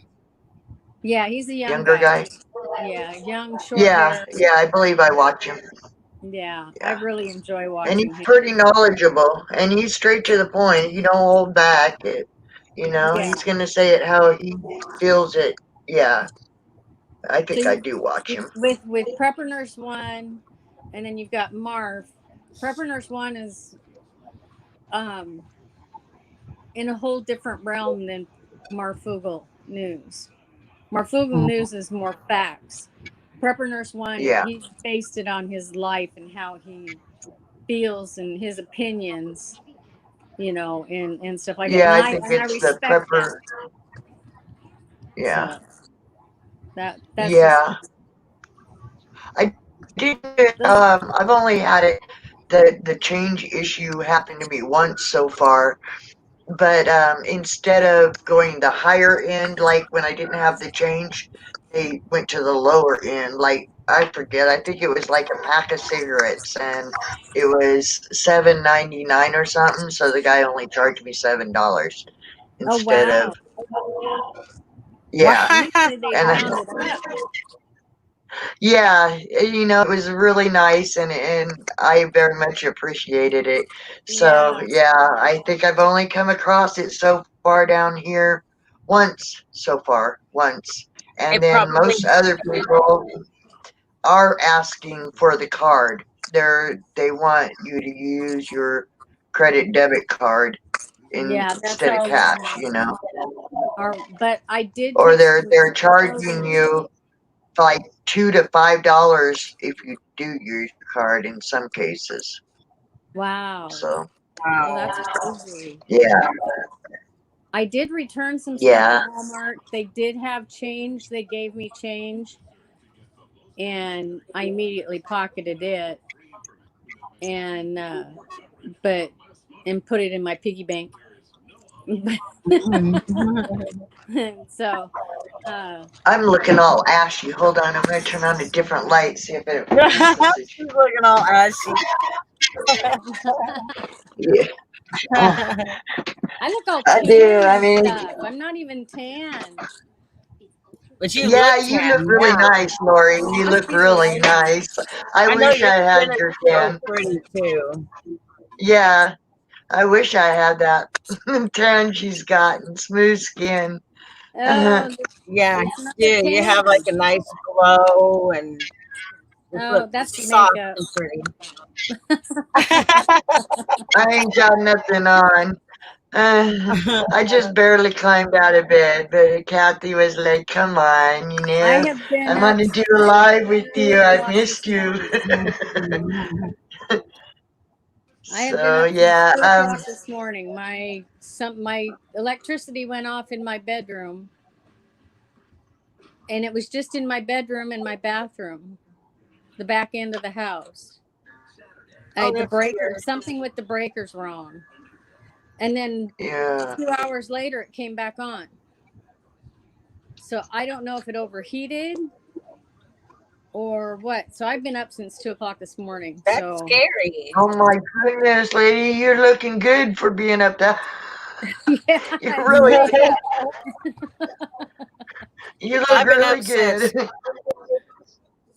yeah, he's a young younger guy. guy? Yeah, young, short Yeah, hair. yeah, I believe I watch him. Yeah, I Yeah, really enjoy and watching he's him. pretty knowledgeable, and he's straight to the point. He don't hold back. Yeah. He's gonna say it how he feels it. Yeah, I So think I do watch him. with Prepper Nurse 1, and then you've got Marv. Prepper Nurse 1 is um in a whole different realm than Marfugel News. Marfugel News is more facts. Prepper Nurse 1, Yeah, he based it on his life and how he feels and his opinions, and stuff like that. yeah, And I I think and I it's the respect that. prepper. Yeah, So that's just yeah. I did. those. I've only had it. The change issue happened to me once so far, but instead of going the higher end, like when I didn't have the change, they went to the lower end. Like I forget, I think it was like a pack of cigarettes, and it was $7.99 or something. So the guy only charged me $7 Oh instead of wow! yeah. Usually they And round it up. yeah, it was really nice, and I very much appreciated it. So Yeah, yeah, I think I've only come across it so far down here once, and It then probably most other people are asking for the card. They want you to use your credit debit card yeah, that's instead of always cash, but I did or get they're some charging notice. you like $2 to $5 if you do use your card in some cases. Wow. So Well, wow. that's crazy. yeah, I did return some stuff Yeah. to Walmart. They did have change. They gave me change, and I immediately pocketed it and put it in my piggy bank. So I'm looking all ashy. Hold on, I'm gonna turn on a different light, see if it focuses. She's looking all ashy. Yeah. I look all I tan do. I and mean, stuff. I'm not even tan. But you yeah, look you tan look really now. nice, Lori. It You must look be the really lighting. nice. I I know wish your I skin had is your so tan. pretty too. Yeah, I wish I had that tan she's got and smooth skin. Oh, Yeah, it's not a yeah, you have like tan. a nice glow and just Oh, look that's the soft makeup. and pretty. I ain't got nothing on. I just barely climbed out of bed, but Kathy was like, "Come on, I have I been want up to since do a live with 2 you. I've o'clock missed this you." morning. I have been So up since yeah, 2 o'clock this morning. My electricity went off in my bedroom, and it was just in my bedroom and my bathroom, the back end of the house. Oh, The that's breaker, weird. something with the breakers wrong, and then yeah. 2 hours later it came back on. So I don't know if it overheated or what. So I've been up since 2 o'clock this morning. That's So scary. Oh my goodness, lady, you're looking good for being up there. yeah, You it's really, funny. you look I've been really up good. since.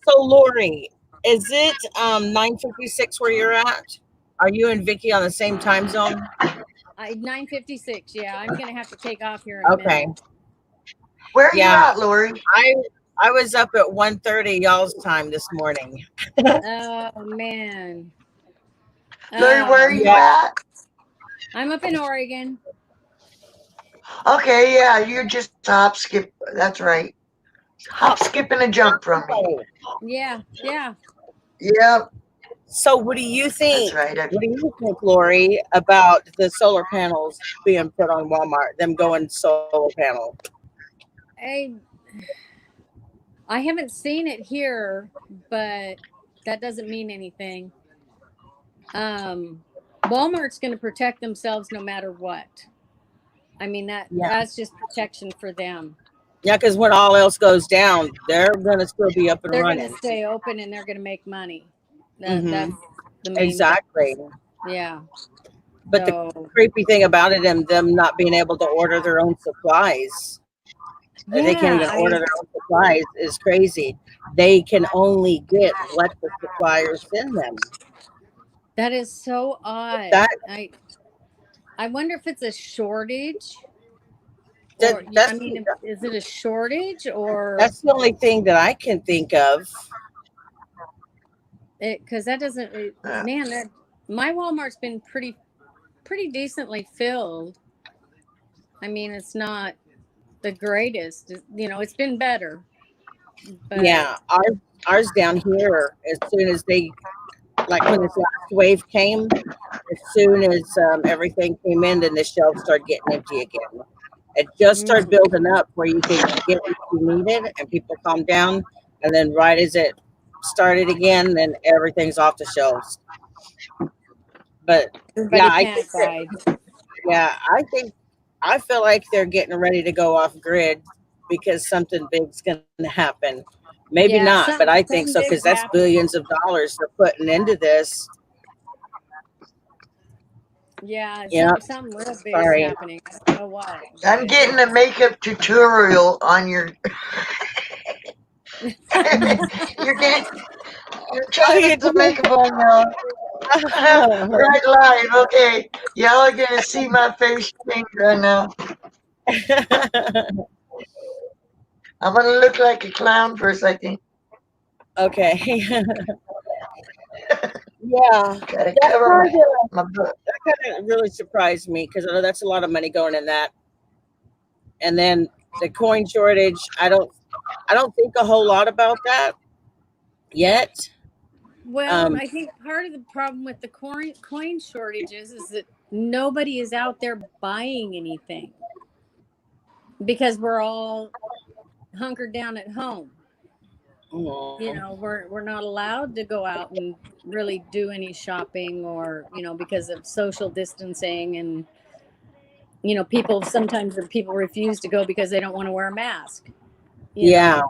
So Lori, is it 9:56 where you're at? Are you and Vicky on the same time zone? 9:56. Yeah, I'm gonna have to take off here in a Okay. minute. Where are you Yeah, at, Lori? I I was up at 1:30 y'all's time this morning. Oh man. Lori, where are Oh, you Yeah. at? I'm up in Oregon. Okay, yeah, you're just hop skip. That's right. Hop, Hop, skip, skip, and a and jump from me. jump. Yeah, yeah. Yep, So what do you that's think? right. What do you think, Lori, about the solar panels being put on Walmart, them going solar panel? I I haven't seen it here, but that doesn't mean anything. Um, Walmart's going to protect themselves no matter what. I mean Yeah. that's just protection for them. Yeah, because when all else goes down, they're gonna still be up and They're going to running. stay open and they're going to make money. Hmm. That's the main thing. Exactly. Yeah. But the So creepy thing about it and them not being able to order their own supplies, they can't yeah, even order their own supplies is crazy. They can only get what the suppliers send them. that is so odd. That, I wonder if it's a shortage that or I that's mean, is it a shortage or that's the only thing that I can think of. it? Because that doesn't. Uh, Man, that my Walmart's been pretty decently filled. I mean, it's not the greatest. It's been better, but Yeah, ours down here. As soon as they like when this last wave came, as soon as everything came in, then the shelves started getting empty again. It just started mm, building up where you could get what you needed, and people calmed down. And then right as it started again, then everything's off the shelves. But yeah, everybody I think panic that buys. yeah, I feel like they're getting ready to go off grid because something big's going to happen. Maybe Yeah, not, but I think something so because big's that's happening. billions of dollars they're putting into this. Yeah, Yeah, something real big is sorry. happening. I don't know what, I'm but getting a makeup tutorial on your. you're getting. You're Oh, trying to you put the makeup on now. Right live. Okay, y'all are gonna see my face change right now. I'm gonna look like a clown for a second. Okay. Yeah, Gotta that cover kind of my butt. really surprised me because I know that's a lot of money going in that. And then the coin shortage, I don't think a whole lot about that yet. well, Um, I think part of the problem with the coin shortages is that nobody is out there buying anything. because we're all hunkered down at home. Mhm. You know, we're not allowed to go out and really do any shopping, or because of social distancing. And people, sometimes the people refuse to go because they don't want to wear a mask. Yeah,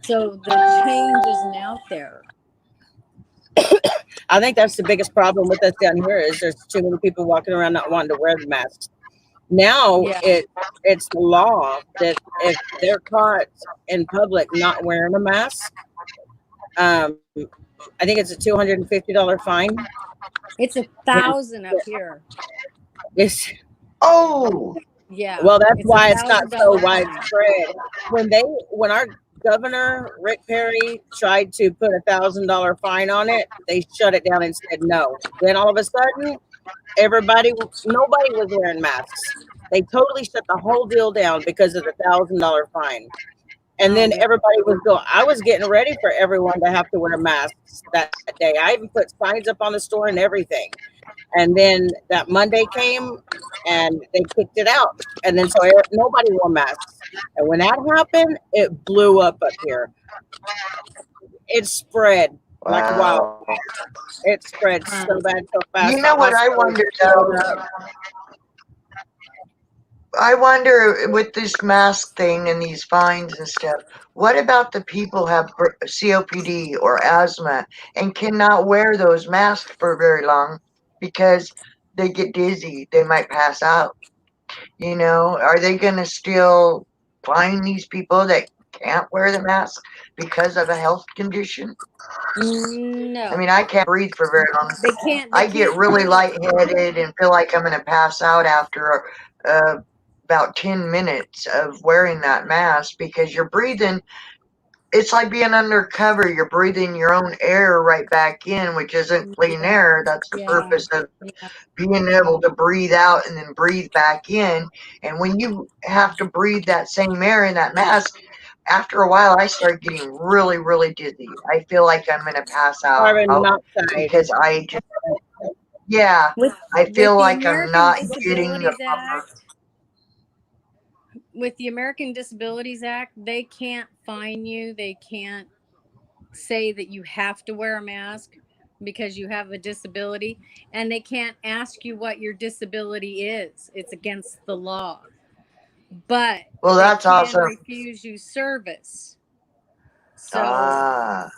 So the change isn't out there. I think that's the biggest problem with us down here is there's too many people walking around not wanting to wear the masks. Now Yeah. it's the law that if they're caught in public not wearing a mask, um, I think it's a $250 fine. It's 1,000 up here. It's Oh, Yeah, well, that's it's a why it's not thousand so dollar fine. widespread. When our governor Rick Perry tried to put $1,000 fine on it, they shut it down and said no. Then all of a sudden, nobody was wearing masks. They totally shut the whole deal down because of the $1,000 fine. And Oh, then really? everybody was going. I was getting ready for everyone to have to wear masks that day. I even put signs up on the store and everything. And then that Monday came, and they kicked it out. And then nobody wore masks. And when that happened, it blew up here. It spread like wow. wildfire. It spread so bad, so fast. You The know what I hospitals wonder filled though? up. I wonder with this mask thing and these fines and stuff, what about the people who have COPD or asthma and cannot wear those masks for very long because they get dizzy, they might pass out. Are they going to still fine these people that can't wear the mask because of a health condition? I No, mean, I can't breathe for very long. they can't. They I get can't really do it. lightheaded and feel like I'm going to pass out after uh, about 10 minutes of wearing that mask because you're breathing. It's like being undercover. You're breathing your own air right back in, which isn't clean Yeah, air. That's the yeah, purpose of yeah. being able to breathe out and then breathe back in. And when you have to breathe that same air in that mask, after a while, I start getting really, really dizzy. I feel like I'm going to pass out Carbon monoxide. because yeah, With I with feel the like I'm American not getting the Disabilities proper. Act, with the American Disabilities Act, they can't fine you. They can't say that you have to wear a mask because you have a disability, and they can't ask you what your disability is. It's against the law. But Well, they that's can awesome. refuse you service. So Ah.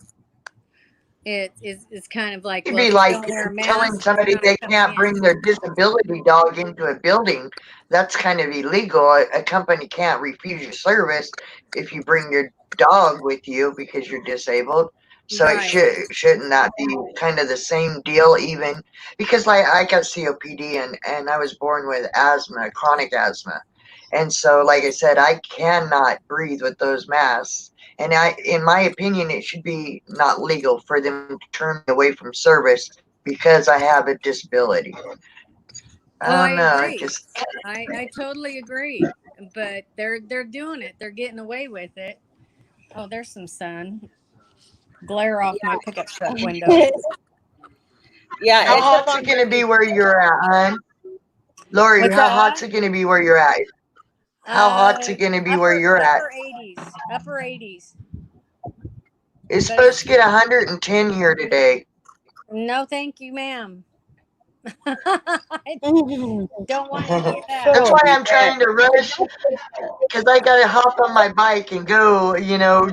it's kind of like, It'd well, be if you like don't wear a telling mask, you're somebody not they coming can't in. bring their disability dog into a building. That's kind of illegal. A company can't refuse your service if you bring your dog with you because you're disabled. So it Right. shouldn't that be kind of the same deal even because like I got COPD and I was born with asthma, chronic asthma. And so like I said, I cannot breathe with those masks. And in my opinion, it should be not legal for them to turn me away from service because I have a disability. Oh, I I don't know. It agree. just I totally agree. But they're doing it. They're getting away with it. Oh, there's some sun. Glare off my pickup truck window. Yeah, how it's up hot's on it gonna be where you're at, hon? Lori, What's how that? hot's it gonna be where you're at? How hot's it gonna be where you're at? Upper 80s. Upper 80s. It's But supposed to get 110 here today. no, thank you, ma'am. I don't want any of that. That's so why I'm bad. trying to rush because I gotta hop on my bike and go,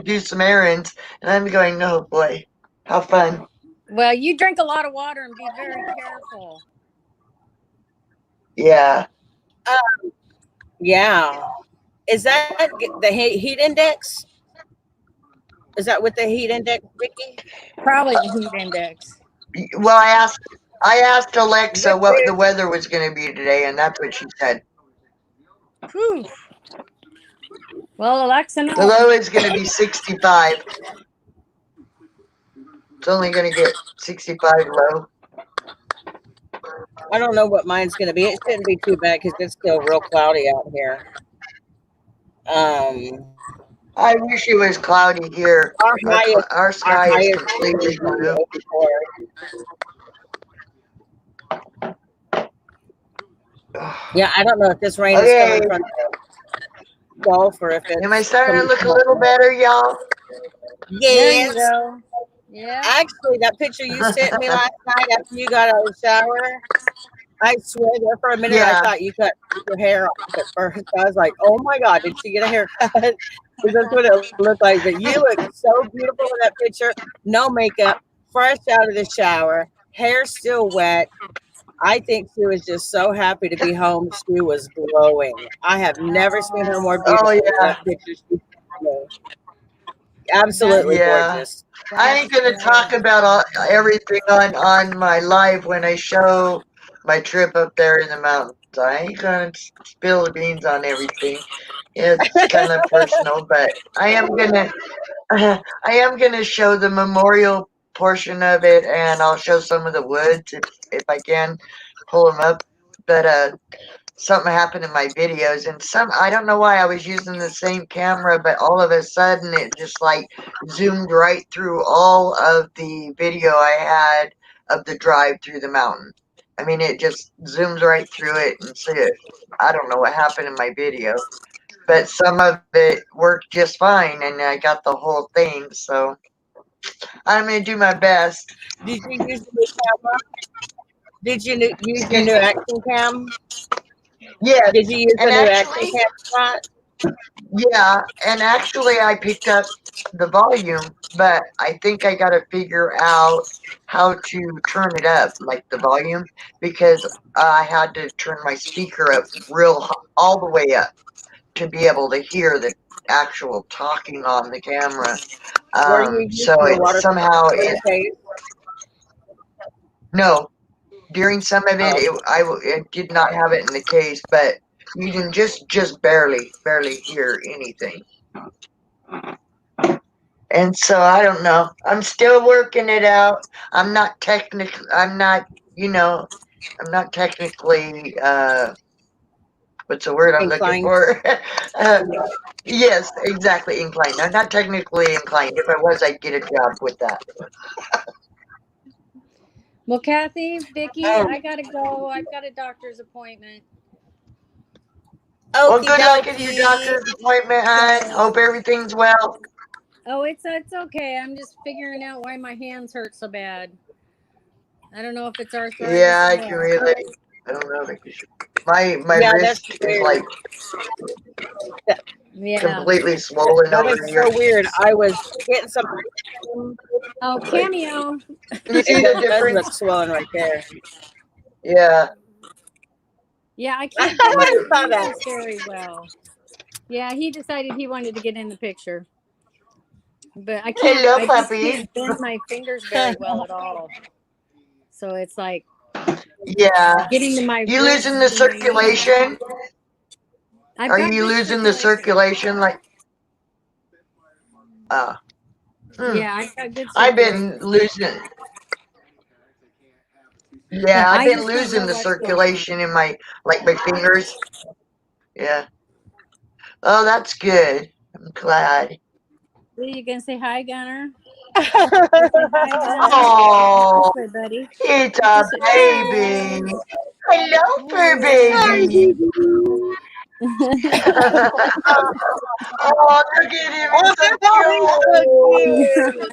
do some errands. And I'm going, oh boy, how fun. Well, you drink a lot of water and be very careful. Yeah. Yeah. Is that the heat index? Is that with the heat index, Vicky? Probably the heat index. Well, I asked Alexa what the Liquid. weather was going to be today, and that's what she said. Whew. Well, Alexa The knows. low is going to be 65. It's only going to get 65 low. I don't know what mine's going to be. It shouldn't be too bad because it's still real cloudy out here. Um, I wish it was cloudy here. our highest, Our our sky is highest today completely is going to blue. be 84. Yeah, I don't know if this rain is Okay, coming from golf or if Am I it's starting to look a little better, y'all? There you yes. go. Yeah. Actually, that picture you sent me last night after you got out of the shower, I swear there for a minute I Yeah. thought you cut your hair off at first. I was like, oh my God, did she get a haircut? Because that's what it looked like. But you look so beautiful in that picture. No makeup, fresh out of the shower, hair still wet. I think she was just so happy to be home. She was glowing. I have never seen her more Oh beautiful than yeah. that picture. She was That's absolutely Yeah. gorgeous. I that's ain't gonna great. talk about everything on my live when I show my trip up there in the mountains. I ain't gonna spill the beans on everything. It's kind of personal, but I am gonna I am gonna show the memorial portion of it, and I'll show some of the woods if I can pull them up. But something happened in my videos, and I don't know why I was using the same camera, but all of a sudden it just like zoomed right through all of the video I had of the drive through the mountain. I mean, it just zooms right through it and see it. I don't know what happened in my video, but some of it worked just fine, and I got the whole thing. So I'm gonna do my best. Did you use the new camera? Did you use your Excuse new me. action cam? Yes, Did you use and the new action actually, cam spot? yeah, and actually, I picked up the volume, but I think I got to figure out how to turn it up, like the volume, because I had to turn my speaker up all the way up to be able to hear the actual talking on the camera. Were you So using the it waterproof somehow in the case? no, during some of it, Oh, it did not have it in the case, but you can just barely hear anything. And so I don't know. I'm still working it out. I'm not technically. I'm not. You know. I'm not technically. What's the word I'm looking inclined. for? uh, yes, exactly. Inclined. I'm not technically inclined. If I was, I'd get a job with that. Well, Kathy, Vicky, Um, I gotta go. I've got a doctor's appointment. Well, okie good luck at your dokie. doctor's appointment, hon. So, Hope everything's well. oh, it's okay. I'm just figuring out why my hands hurt so bad. I don't know if it's arthritis Yeah, or I can what. relate. I don't know. My Yeah, that's wrist is weird. like That, Yeah. completely swollen that over is here. so weird. I was getting some Oh, Like, Cameo. you see it the does look difference? swollen right there. Yeah. Yeah, I can't bend my I saw that. fingers very well. Yeah, he decided he wanted to get in the picture, but I can't. Hello, I just puppy. can't bend my fingers very well at all. So it's like Yeah. getting to my You wrist losing the and my knee. circulation? I've Are got you good losing the circulation. circulation? Like, uh, hmm. Yeah, I've got good I've circulation. been losing. Yeah, I've I been just don't know losing the what's going on. circulation in my fingers. Yeah. Oh, that's good. I'm glad. Are you gonna say hi, Gunner? Go say hi, Gunner. This Oh, way, buddy. it's a This way. baby. Hi. Hello, fur Hi, baby. baby. Oh, look at him. Oh, It's so he's so cute. cute.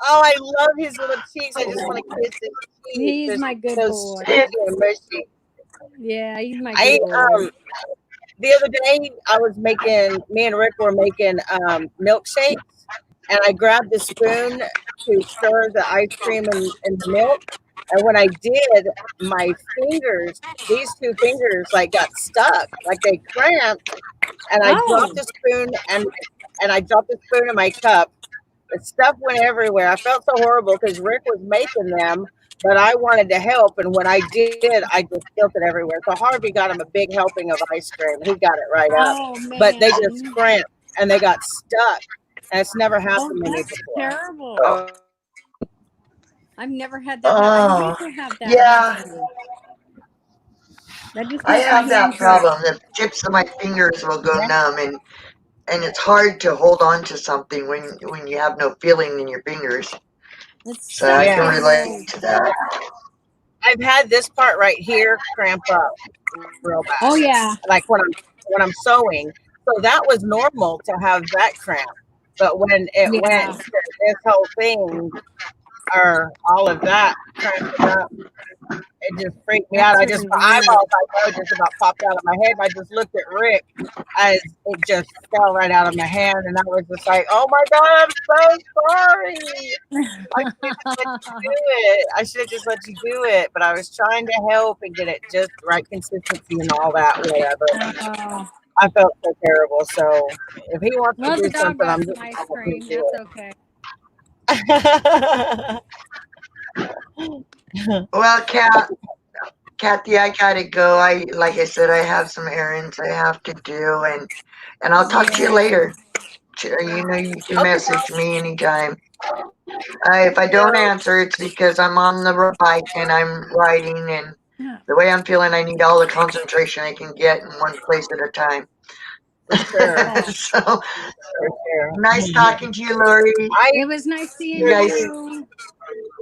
Oh, I love his little cheeks. I just want to kiss his cheeks. He's They're my good so boy. squeaky and mushy. Yeah, he's my I good boy. the other day I was making me and Rick were making milkshakes and I grabbed the spoon to stir the ice cream in the milk. And when I did, my fingers, these two fingers like got stuck, like they cramped, and I dropped Oh, the spoon and I dropped the spoon in my cup. The stuff went everywhere. I felt so horrible because Rick was making them, but I wanted to help. And when I did, I just spilled it everywhere. So Harvey got him a big helping of ice cream. He got it right up, oh but they just man. cramped and they got stuck. And it's never Oh, happened to me that's before. terrible. I've never had that happen. I hate Oh, to have that yeah. happen to me. That just I makes my have that hands hurt. problem. The tips of my fingers will go numb, and it's hard to hold on to something when you have no feeling in your fingers. It So I sucks can Yeah. getting relate old. to that. I've had this part right here cramp up real bad. Oh yeah. Like when I'm sewing, So that was normal to have that cramp. But when it went Yeah. to this whole thing or all of that cramping up, it just freaked me out. That's I just, really my weird. eyeballs, I know, just about popped out of my head. And I just looked at Rick as it just fell right out of my hand. And I was just like, oh my God, I'm so sorry. I should have let you do it. I should have just let you do it. But I was trying to help and get it just right consistency and all that, whatever. Oh. I felt so terrible. So if he wants to Well, the do dog something, got I'm some just ice gonna let him cream. do That's okay. it. Well, Kathy, I gotta go. Like I said, I have some errands I have to do, and I'll talk to you Yeah. later. You know, you can Okay, message me anytime. If I don't no, answer, it's because I'm on the bike and I'm riding, and Yeah. the way I'm feeling, I need all the concentration I can get in one place at a time. for sure. Oh, So For sure. nice talking to you, Lori. I it was nice You seeing guys, you.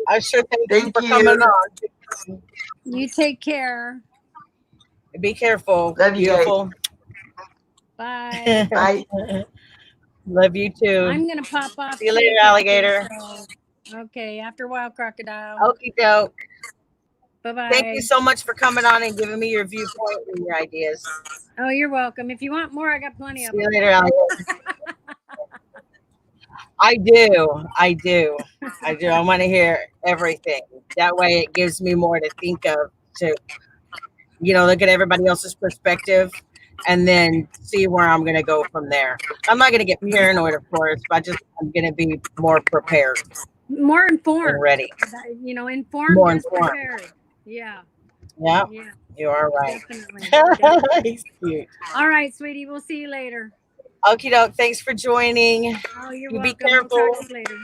I sure thank you thank for coming you. on. You take care. Be careful, Love you guys. beautiful. Bye. Bye. Love you too. I'm gonna pop off See you too, later, Kathy. alligator. So, okay, after a while, crocodile. Okie doke. Bye Thank you bye. so much for coming on and giving me your viewpoint and your ideas. Oh, you're welcome. If you want more, I got plenty See of you them. later, alligator. I do. I do. I do. I want to hear everything. That way it gives me more to think of to, look at everybody else's perspective and then see where I'm going to go from there. I'm not going to get Yeah. paranoid, of course, but I'm going to be more prepared More and informed. ready, Informed more is informed. prepared. Yeah. Yeah, Yeah. you are right. Definitely. Definitely. He's cute. All right, sweetie. We'll see you later. Okie doke. Thanks for joining. Oh, you're You be welcome. We'll talk careful. to you later.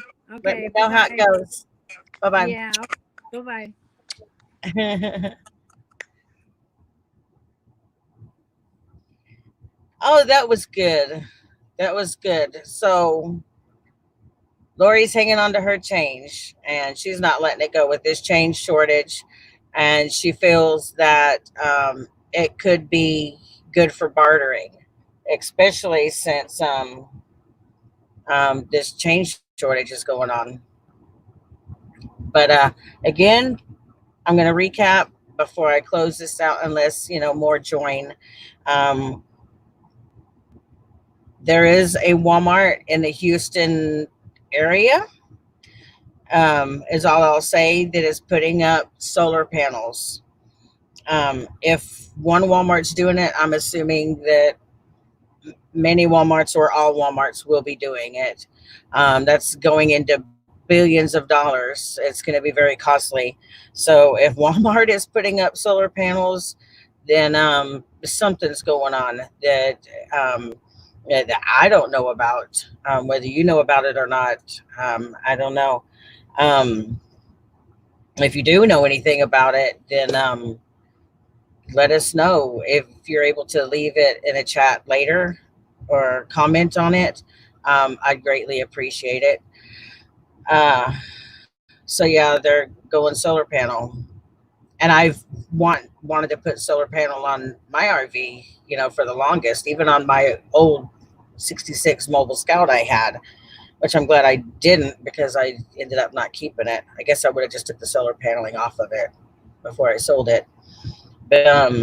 Let me Okay. Bye know how it bye. goes. Bye bye. Yeah. Bye bye. Oh, that was good. That was good. So Lori's hanging on to her change and she's not letting it go with this change shortage. And she feels that it could be good for bartering, especially since this change shortage is going on. But again, I'm going to recap before I close this out, unless, more join. Um, there is a Walmart in the Houston area, is all I'll say, that is putting up solar panels. If one Walmart's doing it, I'm assuming that many Walmarts or all Walmarts will be doing it. That's going into billions of dollars. It's going to be very costly. So if Walmart is putting up solar panels, then something's going on um, that I don't know about. Whether you know about it or not, I don't know. Um, if you do know anything about it, then let us know. If you're able to leave it in a chat later or comment on it, I'd greatly appreciate it. So yeah, they're going solar panel, and I've wanted to put solar panel on my RV, for the longest, even on my old '66 Mobile Scout I had, which I'm glad I didn't because I ended up not keeping it. I guess I would have just took the solar paneling off of it before I sold it. But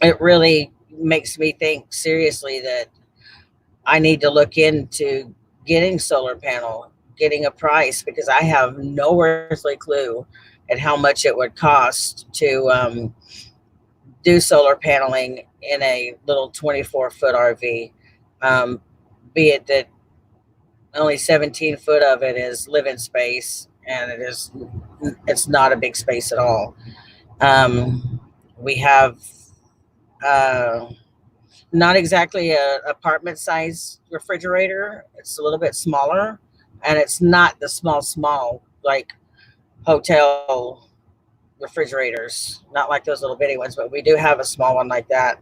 it really makes me think seriously that I need to look into getting solar panel, getting a price, because I have no earthly clue at how much it would cost to do solar paneling in a little 24-foot RV. Um, be it that only 17 foot of it is living space, and it's not a big space at all. We have uh, not exactly a apartment size refrigerator. It's a little bit smaller, and it's not the small like hotel refrigerators, not like those little bitty ones, but we do have a small one like that.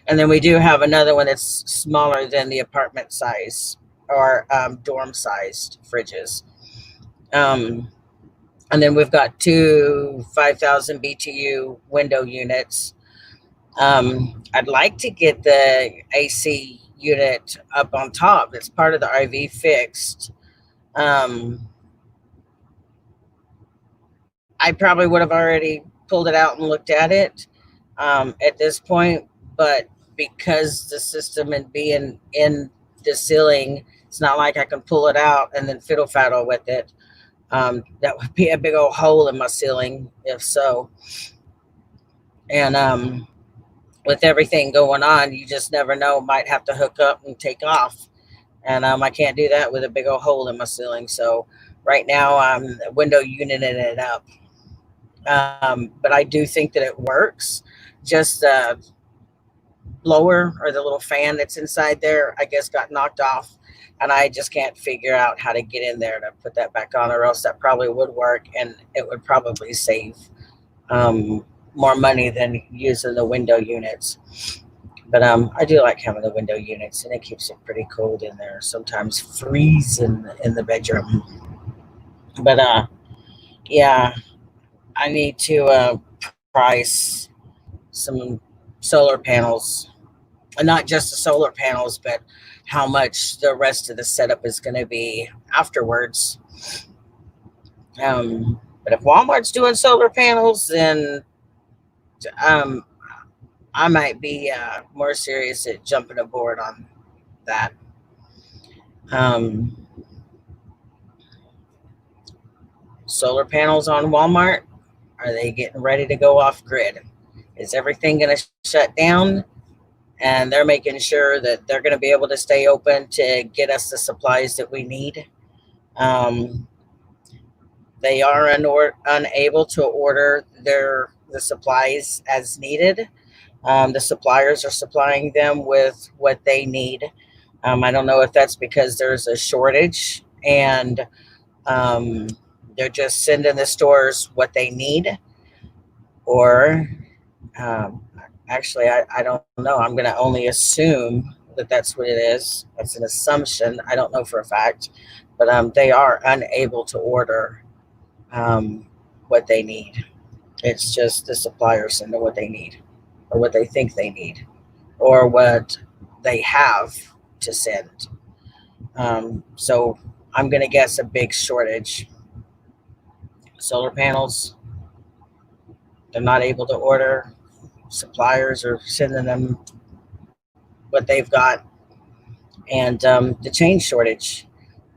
And then we do have another one that's smaller than the apartment size or dorm sized fridges. Um, and then we've got two 5,000 BTU window units. I'd like to get the AC unit up on top. It's part of the RV fixed. I probably would have already pulled it out and looked at it at this point, but because the system and being in the ceiling, it's not like I can pull it out and then fiddle faddle with it. That would be a big old hole in my ceiling if so. And with everything going on, you just never know. Might have to hook up and take off. And I can't do that with a big old hole in my ceiling. So right now I'm window uniting it up. But I do think that it works. Just the blower or the little fan that's inside there, I guess, got knocked off. And I just can't figure out how to get in there to put that back on, or else that probably would work. And it would probably save more money than using the window units. But I do like having the window units, and it keeps it pretty cold in there. Sometimes freezing in the bedroom. But yeah, I need to price some solar panels, and not just the solar panels, but how much the rest of the setup is going to be afterwards. But if Walmart's doing solar panels, then I might be more serious at jumping aboard on that. Solar panels on Walmart, are they getting ready to go off grid? Is everything going to shut down? And they're making sure that they're going to be able to stay open to get us the supplies that we need. They are unable to order the supplies as needed. The suppliers are supplying them with what they need. I don't know if that's because there's a shortage and they're just sending the stores what they need, or actually, I don't know. I'm going to only assume that that's what it is. That's an assumption. I don't know for a fact, but they are unable to order what they need. It's just the suppliers sending what they need, or what they think they need, or what they have to send. So I'm going to guess a big shortage. Solar panels, they're not able to order. Suppliers are sending them what they've got. And the change shortage.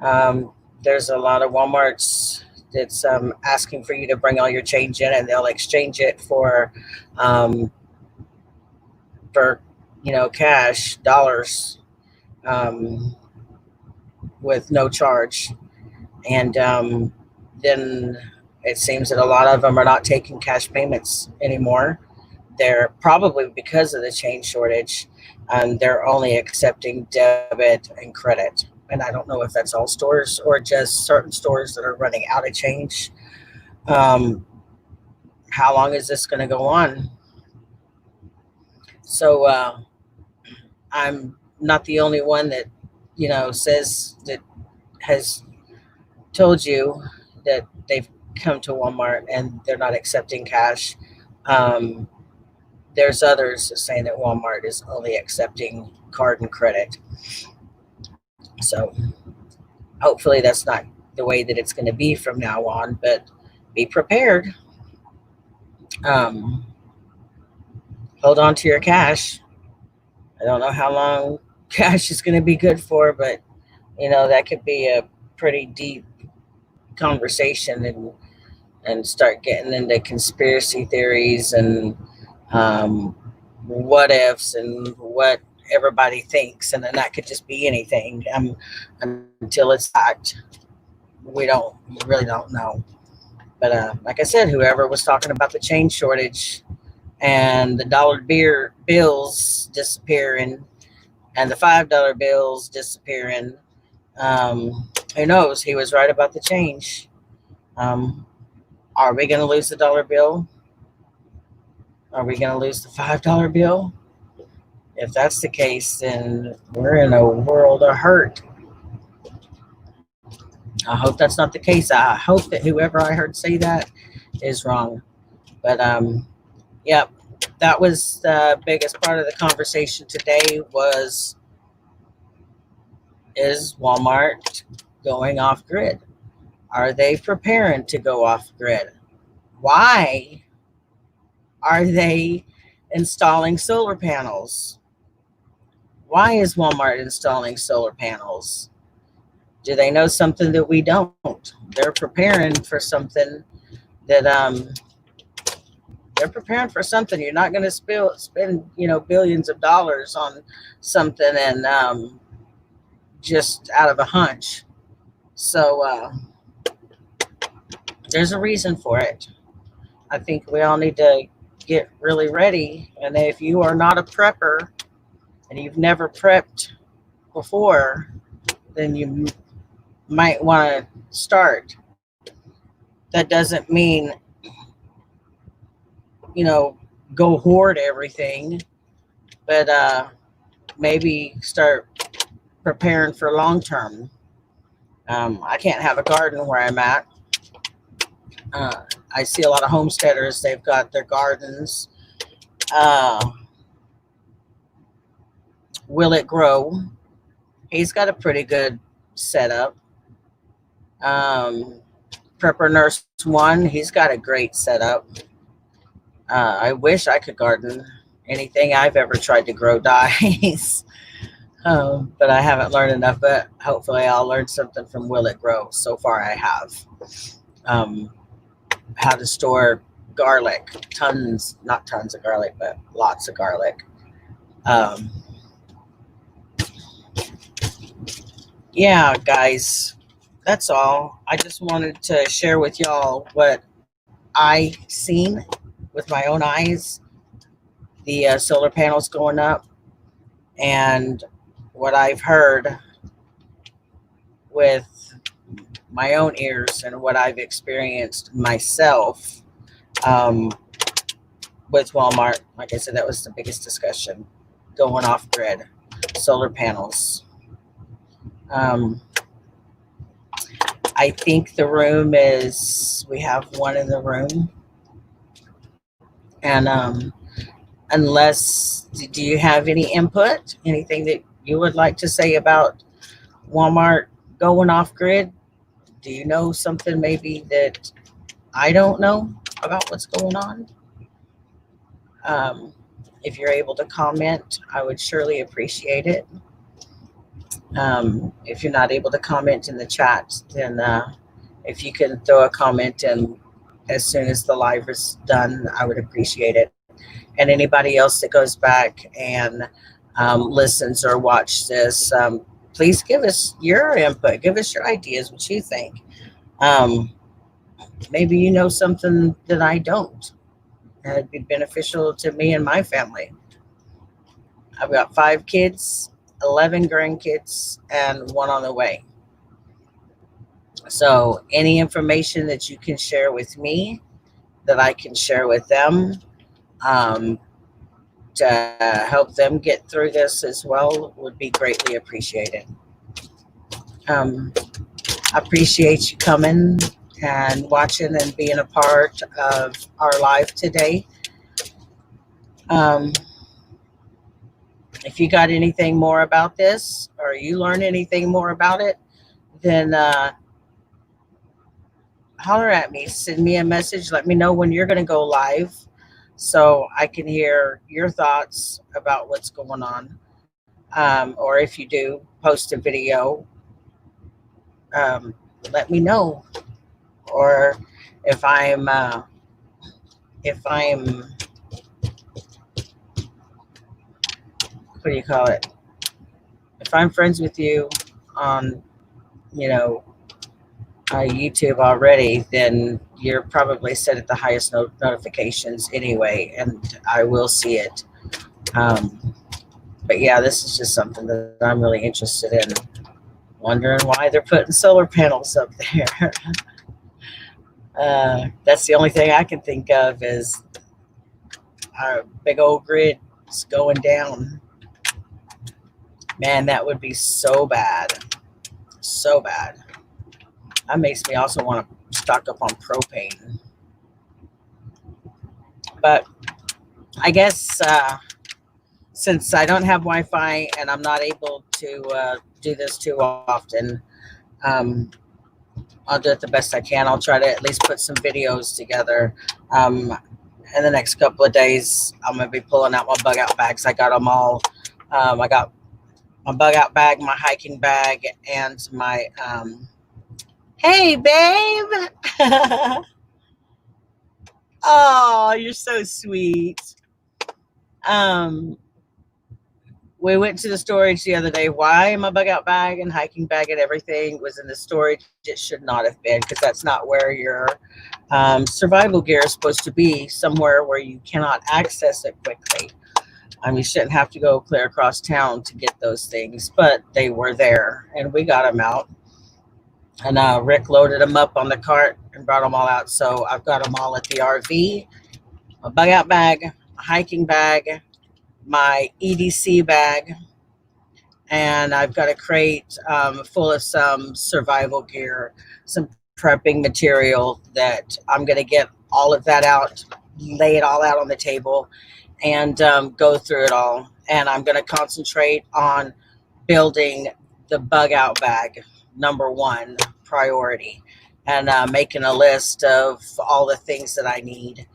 There's a lot of Walmarts that's asking for you to bring all your change in, and they'll exchange it for cash, dollars, with no charge. And then it seems that a lot of them are not taking cash payments anymore. They're probably, because of the change shortage, they're only accepting debit and credit. And I don't know if that's all stores or just certain stores that are running out of change. How long is this going to go on? So I'm not the only one that, says that has told you that they've come to Walmart and they're not accepting cash. There's others saying that Walmart is only accepting card and credit. So hopefully that's not the way that it's going to be from now on, but be prepared. Hold on to your cash. I don't know how long cash is going to be good for, but that could be a pretty deep conversation, and start getting into conspiracy theories and what ifs and what everybody thinks, and then that could just be anything. Until it's fact, we really don't know. But like I said, whoever was talking about the change shortage and the dollar bills disappearing and the $5 bills disappearing, who knows? He was right about the change. Are we going to lose the dollar bill? Are we going to lose the $5 bill? If that's the case, then we're in a world of hurt. I hope that's not the case. I hope that whoever I heard say that is wrong. But yep, that was the biggest part of the conversation today was, is Walmart going off grid? Are they preparing to go off grid? Why are they installing solar panels? Why is Walmart installing solar panels? Do they know something that we don't? They're preparing for something that they're preparing for something. You're not going to spend billions of dollars on something and just out of a hunch. So there's a reason for it. I think we all need to get really ready. And if you are not a prepper and you've never prepped before, then you might want to start. That doesn't mean, go hoard everything, but maybe start preparing for long term. I can't have a garden where I'm at. I see a lot of homesteaders, they've got their gardens. Will It Grow? He's got a pretty good setup. Prepper Nurse One, he's got a great setup. I wish I could garden. Anything I've ever tried to grow dies. But I haven't learned enough, but hopefully I'll learn something from Will It Grow. So far I have. How to store garlic, not tons of garlic, but lots of garlic. Yeah, guys, that's all. I just wanted to share with y'all what I seen with my own eyes, the solar panels going up, and what I've heard with my own ears and what I've experienced myself with Walmart. Like I said, that was the biggest discussion, going off grid, solar panels. I think the room we have one in the room. And do you have any input? Anything that you would like to say about Walmart going off grid? Do you know something maybe that I don't know about what's going on? If you're able to comment, I would surely appreciate it. If you're not able to comment in the chat, then if you can throw a comment in as soon as the live is done, I would appreciate it. And anybody else that goes back and listens or watch this, please give us your input. Give us your ideas, what you think. Maybe you know something that I don't. It'd be beneficial to me and my family. I've got 5 kids, 11 grandkids, and 1 on the way. So any information that you can share with me that I can share with them to help them get through this as well would be greatly appreciated. I appreciate you coming and watching and being a part of our live today. If you got anything more about this or you learn anything more about it, then holler at me, send me a message, let me know when you're going to go live so I can hear your thoughts about what's going on. Or if you do post a video, let me know. Or if I'm what do you call it? If I'm friends with you on, YouTube already, then you're probably set at the highest notifications anyway, and I will see it. But yeah, this is just something that I'm really interested in. Wondering why they're putting solar panels up there. That's the only thing I can think of is our big old grid is going down. Man, that would be so bad. So bad. That makes me also want to stock up on propane. But I guess since I don't have Wi-Fi and I'm not able to do this too often, um, I'll do it the best I can. I'll try to at least put some videos together. In the next couple of days, I'm going to be pulling out my bug out bags. I got them all. I got my bug out bag, my hiking bag, and my, hey, babe. Oh, you're so sweet. We went to the storage the other day. Why my bug out bag and hiking bag and everything was in the storage? It should not have been, because that's not where your survival gear is supposed to be, somewhere where you cannot access it quickly. You shouldn't have to go clear across town to get those things, but they were there and we got them out. And Rick loaded them up on the cart and brought them all out. So I've got them all at the RV. A bug out bag, a hiking bag, my EDC bag, and I've got a crate full of some survival gear, some prepping material that I'm going to get all of that out, lay it all out on the table, and go through it all. And I'm going to concentrate on building the bug out bag, #1 priority, and making a list of all the things that I need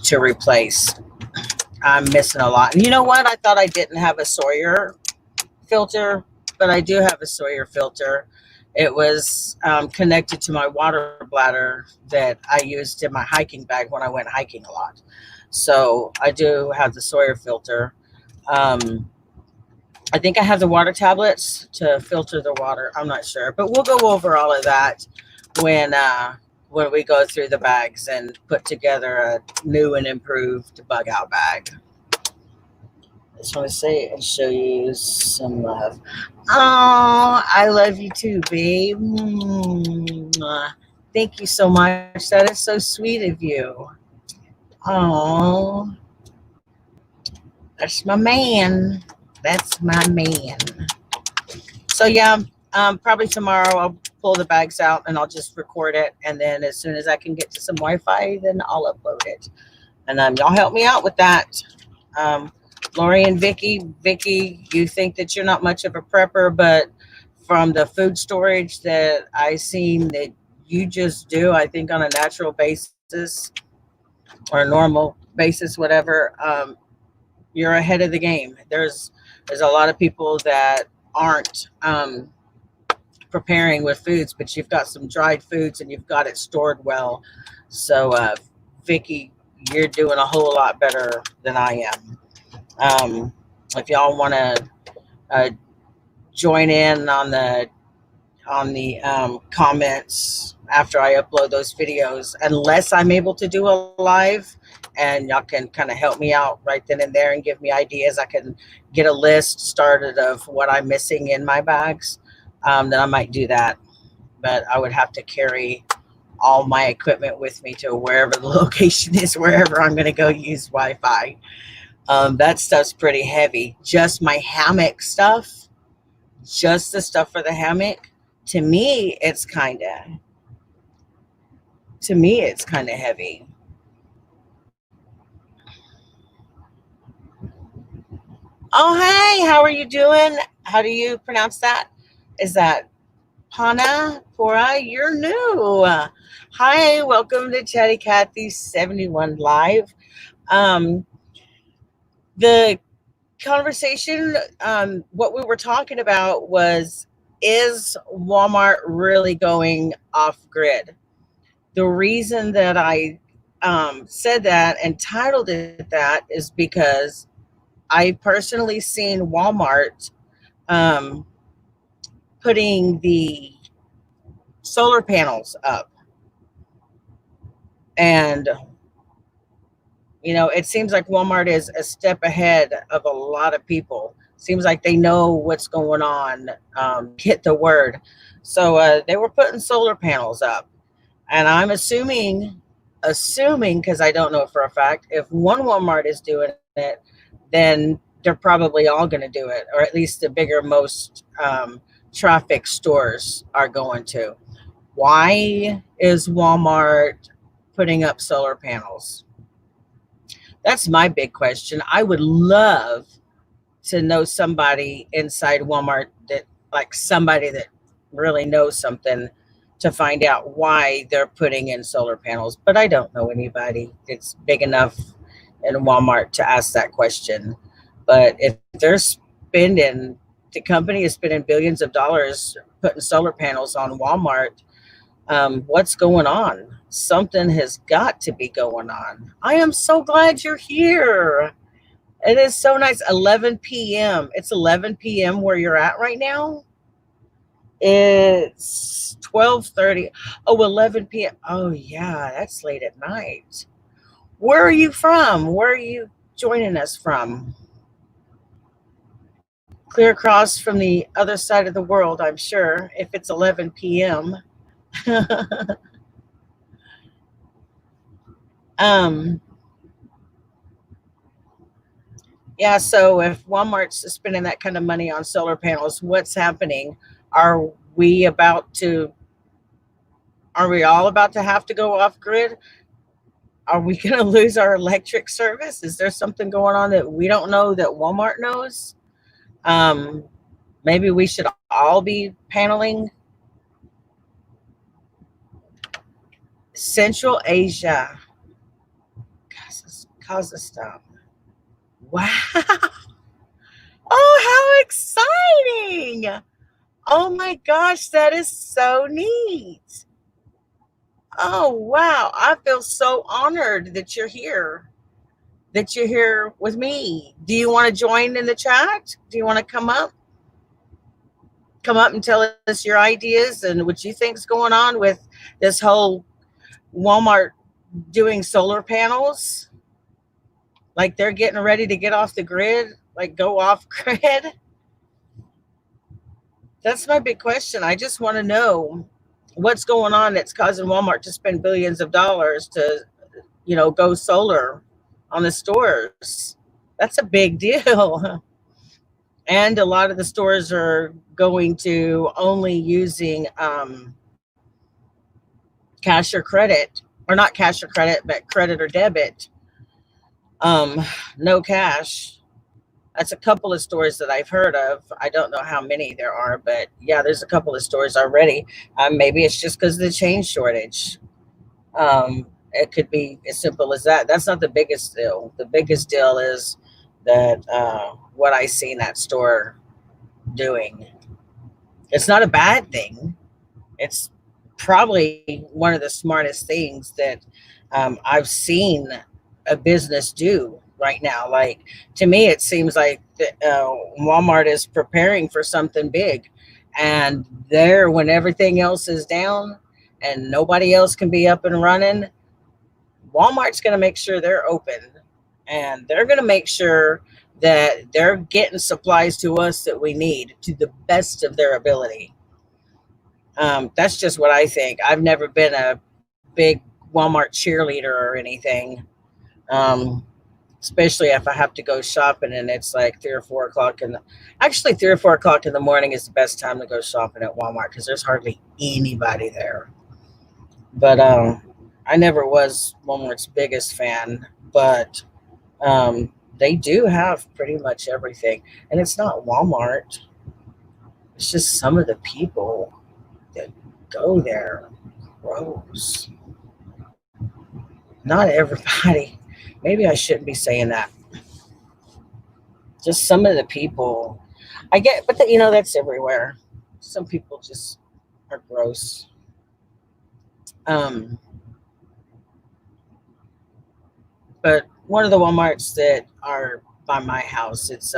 to replace. I'm missing a lot. And you know what? I thought I didn't have a Sawyer filter, but I do have a Sawyer filter. It was connected to my water bladder that I used in my hiking bag when I went hiking a lot. So I do have the Sawyer filter. I think I have the water tablets to filter the water. I'm not sure, but we'll go over all of that when we go through the bags and put together a new and improved bug out bag. I just want to say and show you some love. Oh, I love you too, babe. Thank you so much. That is so sweet of you. Oh, that's my man. That's my man. So yeah, probably tomorrow I'll pull the bags out and I'll just record it. And then as soon as I can get to some Wi-Fi, then I'll upload it. And y'all help me out with that. Lori and Vicky, you think that you're not much of a prepper, but from the food storage that I seen that you just do, I think on a natural basis or a normal basis, whatever, you're ahead of the game. There's a lot of people that aren't preparing with foods, but you've got some dried foods and you've got it stored well. So Vicky, you're doing a whole lot better than I am. If y'all want to join in on the comments after I upload those videos, unless I'm able to do a live, and y'all can kind of help me out right then and there and give me ideas. I can get a list started of what I'm missing in my bags. Then I might do that, but I would have to carry all my equipment with me to wherever the location is, wherever I'm going to go use Wi-Fi. That stuff's pretty heavy. Just my hammock stuff, just the stuff for the hammock, to me it's kind of heavy. Oh, hey, how are you doing? How do you pronounce that? Is that Pora? You're new. Hi, welcome to Chatty Cathy 71 Live. The conversation, what we were talking about was, is Walmart really going off grid? The reason that I said that and titled it that is because I personally seen Walmart putting the solar panels up. And, you know, it seems like Walmart is a step ahead of a lot of people. Seems like they know what's going on, get the word. So they were putting solar panels up. And I'm assuming, because I don't know for a fact, if one Walmart is doing it, then they're probably all going to do it, or at least the bigger, most traffic stores are going to. Why is Walmart putting up solar panels? That's my big question. I would love to know somebody inside Walmart that, like somebody that really knows something, to find out why they're putting in solar panels. But I don't know anybody that's big enough in Walmart to ask that question. But if they're spending, the company is spending billions of dollars putting solar panels on Walmart, what's going on? Something has got to be going on. I am so glad you're here. It is so nice. 11 p.m. It's 11 p.m. where you're at right now. It's 12:30. Oh, 11 p.m. Oh, yeah, that's late at night. Where are you from? Where are you joining us from? Clear across from the other side of the world, I'm sure, if it's 11 p.m. um, yeah, so if Walmart's spending that kind of money on solar panels, what's happening? Are we about to, are we all about to have to go off grid? Are we going to lose our electric service? Is there something going on that we don't know that Walmart knows? Um, Maybe we should all be paneling. Central Asia, Kazakhstan. Wow. Oh, how exciting. Oh my gosh, that is so neat. Oh, wow. I feel so honored that you're here, that you're here with me. Do you want to join in the chat? Do you want to come up? Come up and tell us your ideas and what you think's going on with this whole Walmart doing solar panels. Like they're getting ready to get off the grid, like go off grid. That's my big question. I just want to know what's going on that's causing Walmart to spend billions of dollars to, go solar on the stores. That's a big deal. And a lot of the stores are going to only using cash or credit, or not cash or credit, but credit or debit. No cash. That's a couple of stores that I've heard of. I don't know how many there are, but yeah, there's a couple of stores already. Maybe it's just because of the chain shortage. It could be as simple as that. That's not the biggest deal. The biggest deal is that what I see in that store doing. It's not a bad thing. It's probably one of the smartest things that I've seen a business do right now. Like, to me, it seems like Walmart is preparing for something big, and there, when everything else is down and nobody else can be up and running, Walmart's going to make sure they're open, and they're going to make sure that they're getting supplies to us that we need to the best of their ability. That's just what I think. I've never been a big Walmart cheerleader or anything, especially if I have to go shopping and it's like 3 or 4 o'clock. Actually, 3 or 4 o'clock in the morning is the best time to go shopping at Walmart because there's hardly anybody there. But I never was Walmart's biggest fan, but they do have pretty much everything. And it's not Walmart. It's just some of the people that go there. Gross. Not everybody. Maybe I shouldn't be saying that. Just some of the people. I get, but that's everywhere. Some people just are gross. But one of the Walmarts that are by my house, it's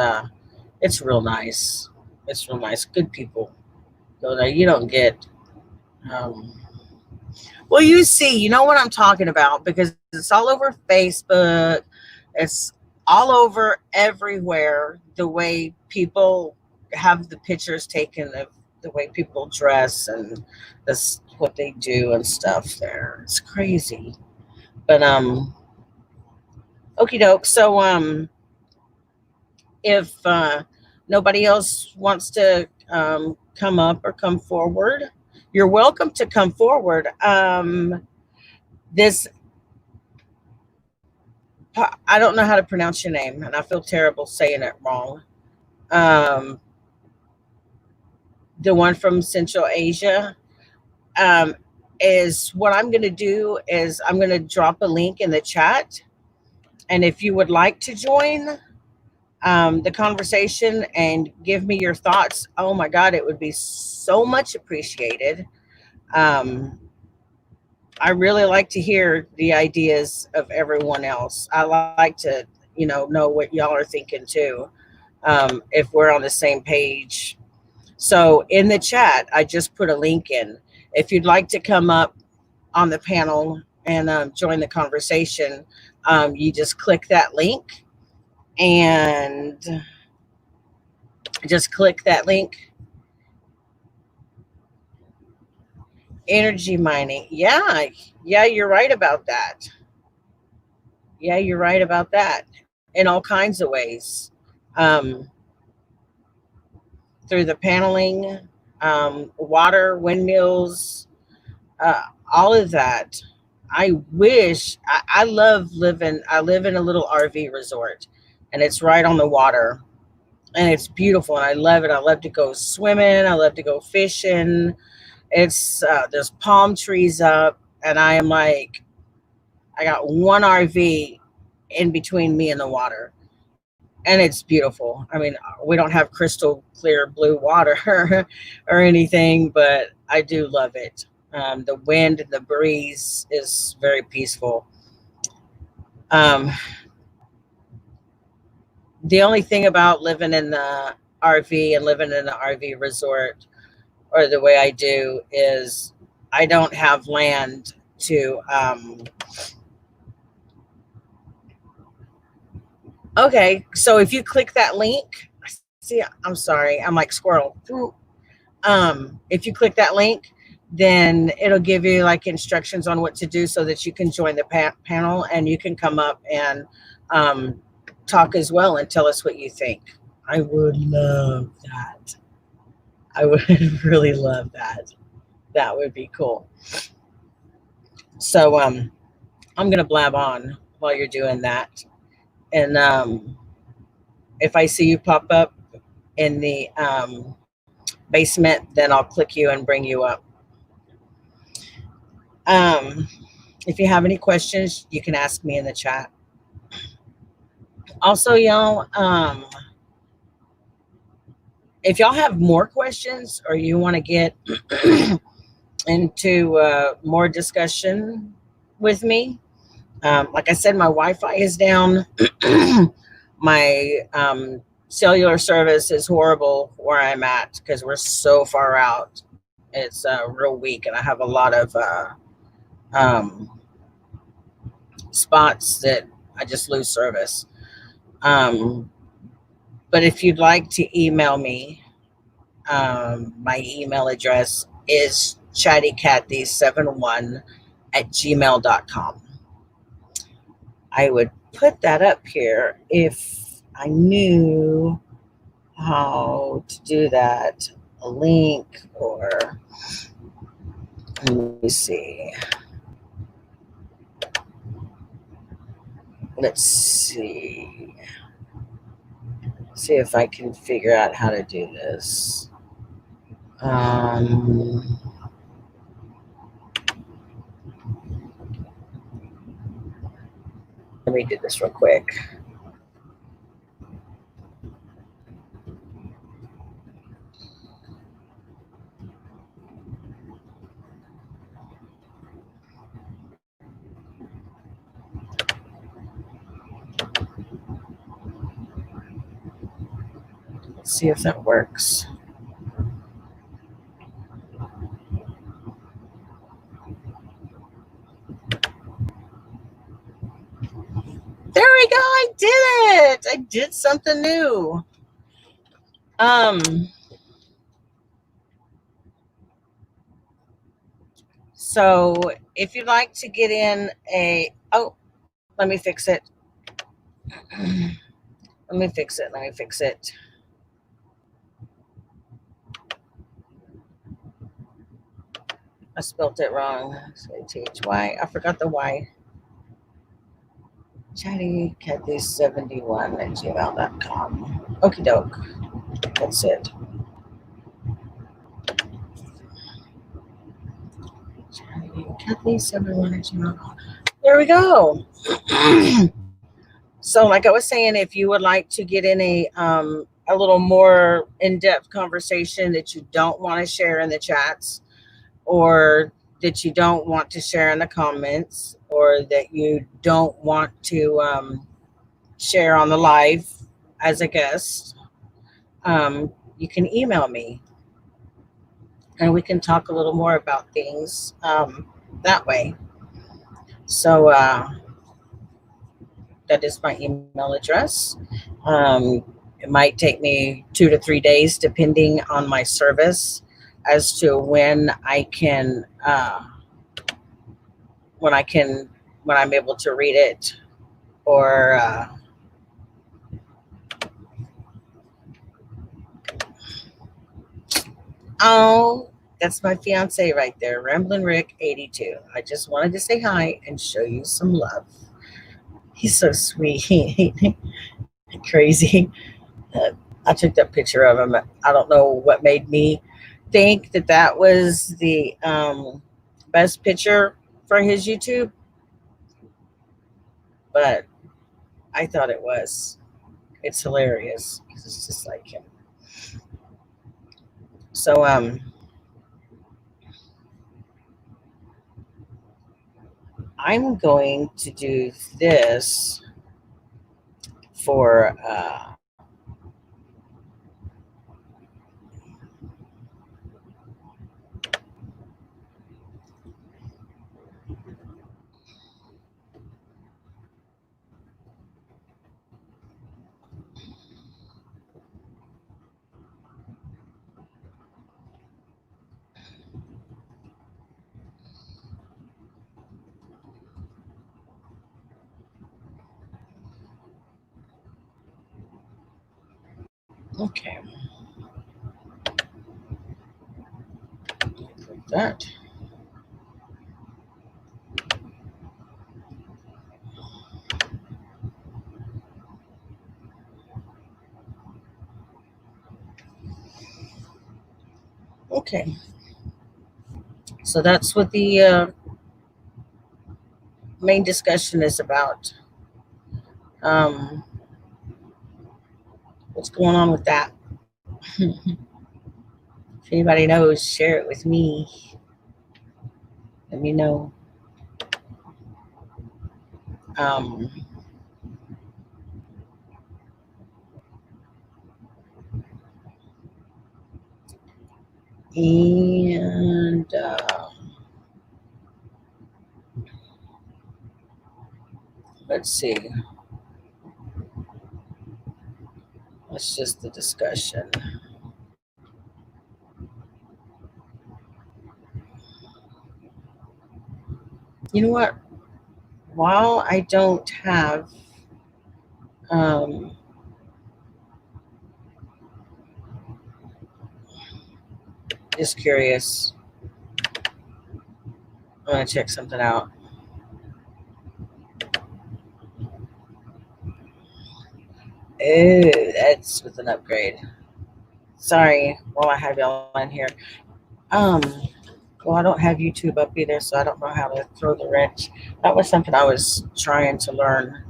real nice. It's real nice. Good people go there. You don't get well, you see, you know what I'm talking about because it's all over Facebook. It's all over everywhere. The way people have the pictures taken of the way people dress and this what they do and stuff there. It's crazy. But okie doke. So if nobody else wants to come up or come forward, you're welcome to come forward. This I don't know how to pronounce your name, and I feel terrible saying it wrong. Um, the one from Central Asia, um, is what I'm going to do is I'm going to drop a link in the chat. And if you would like to join the conversation and give me your thoughts, oh my God, it would be so much appreciated. Um, I really like to hear the ideas of everyone else. I like to, know what y'all are thinking too, if we're on the same page. So in the chat, I just put a link in. If you'd like to come up on the panel and join the conversation, you just click that link and just click that link. Energy mining. Yeah, you're right about that. Yeah, you're right about that. In all kinds of ways. Um, through the paneling, water, windmills, uh, all of that. I wish I love living. I live in a little RV resort, and it's right on the water, and it's beautiful, and I love it. I love to go swimming. I love to go fishing. It's there's palm trees up, and I am like, I got one RV in between me and the water, and it's beautiful. I mean, we don't have crystal clear blue water or anything, but I do love it. The wind and the breeze is very peaceful. Um, the only thing about living in the RV and living in the RV resort, or the way I do, is I don't have land to. Okay, so if you click that link, see, I'm sorry, I'm like squirrel. If you click that link, then it'll give you like instructions on what to do so that you can join the panel and you can come up and um, talk as well and tell us what you think. I would love that. I would really love that. That would be cool. So I'm gonna blab on while you're doing that, and if I see you pop up in the basement, then I'll click you and bring you up. Um, if you have any questions, you can ask me in the chat. Also, y'all, if y'all have more questions or you want to get into more discussion with me, like I said, my Wi-Fi is down. My cellular service is horrible where I'm at because we're so far out. It's real weak, and I have a lot of um, spots that I just lose service. Um, but if you'd like to email me, my email address is chattycathy71 at gmail.com. I would put that up here if I knew how to do that. A link, or let me see. Let's see. See if I can figure out how to do this. Let me do this real quick. Let's see if that works. There we go. I did it. I did something new. So if you'd like to get in let me fix it. Let me fix it. I spelled it wrong. T-H-Y. I forgot the Y. chattycathy71@gmail.com. Okie doke. That's it. Chattycathy71@gmail.com. There we go. So, like I was saying, if you would like to get in a little more in-depth conversation that you don't want to share in the chats, or that you don't want to share in the comments, or that you don't want to share on the live as a guest, you can email me and we can talk a little more about things that way. So that is my email address. It might take me 2 to 3 days, depending on my service, as to when I can when I'm able to read it, or oh, that's my fiance right there, Ramblin' Rick 82. I just wanted to say hi and show you some love. He's so sweet. Crazy. I took that picture of him. I don't know what made me think that that was the best picture for his YouTube, but I thought it was. It's hilarious because it's just like him. So I'm going to do this for okay, like that. Okay, so that's what the main discussion is about. Um, what's going on with that? If anybody knows, share it with me. Let me know. Um, and let's see. It's just the discussion. You know what? While I don't have um, just curious, I'm gonna check something out. Oh, that's with an upgrade. Sorry, while I have y'all in here. Um, well, I don't have YouTube up either, so I don't know how to throw the wrench. That was something I was trying to learn.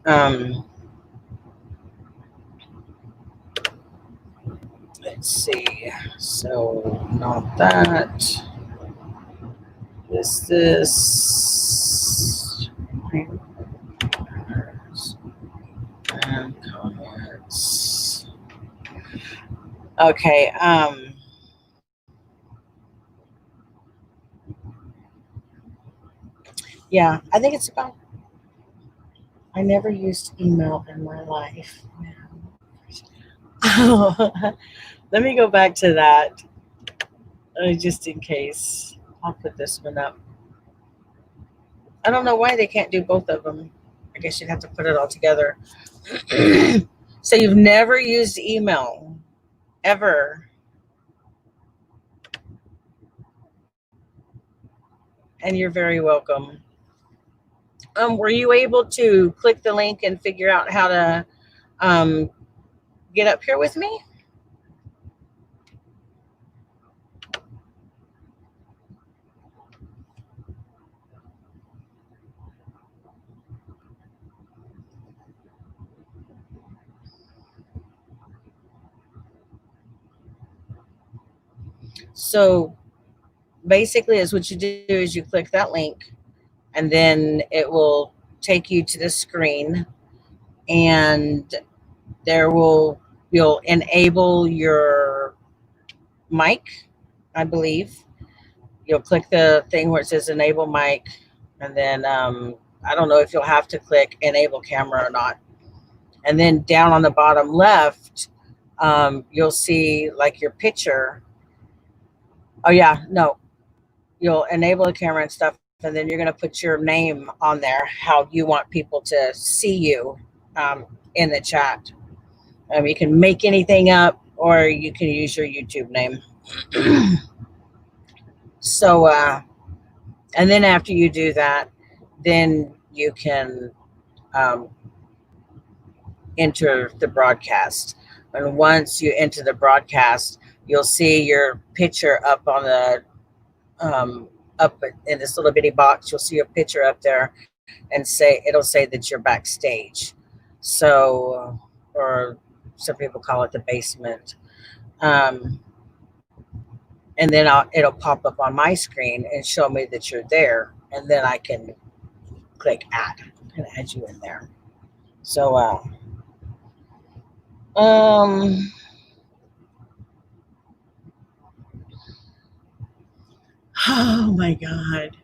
Um, let's see. So not that. This. And comments. Okay. Yeah, I think it's about. I never used email in my life. Let me go back to that, just in case. I'll put this one up. I don't know why they can't do both of them. I guess you'd have to put it all together. So you've never used email, ever, and you're very welcome. Were you able to click the link and figure out how to get up here with me? So basically, is what you do is you click that link, and then it will take you to the screen, and there will you'll enable your mic, I believe. You'll click the thing where it says enable mic, and then I don't know if you'll have to click enable camera or not. And then down on the bottom left, you'll see like your picture. Oh yeah, no, you'll enable the camera and stuff, and then you're going to put your name on there, how you want people to see you in the chat. You can make anything up, or you can use your YouTube name. So, and then after you do that, then you can enter the broadcast. And once you enter the broadcast, you'll see your picture up on the up in this little bitty box. You'll see your picture up there, and it'll say that you're backstage. So, or some people call it the basement. And then it'll pop up on my screen and show me that you're there, and then I can click add and add you in there. So, oh my God.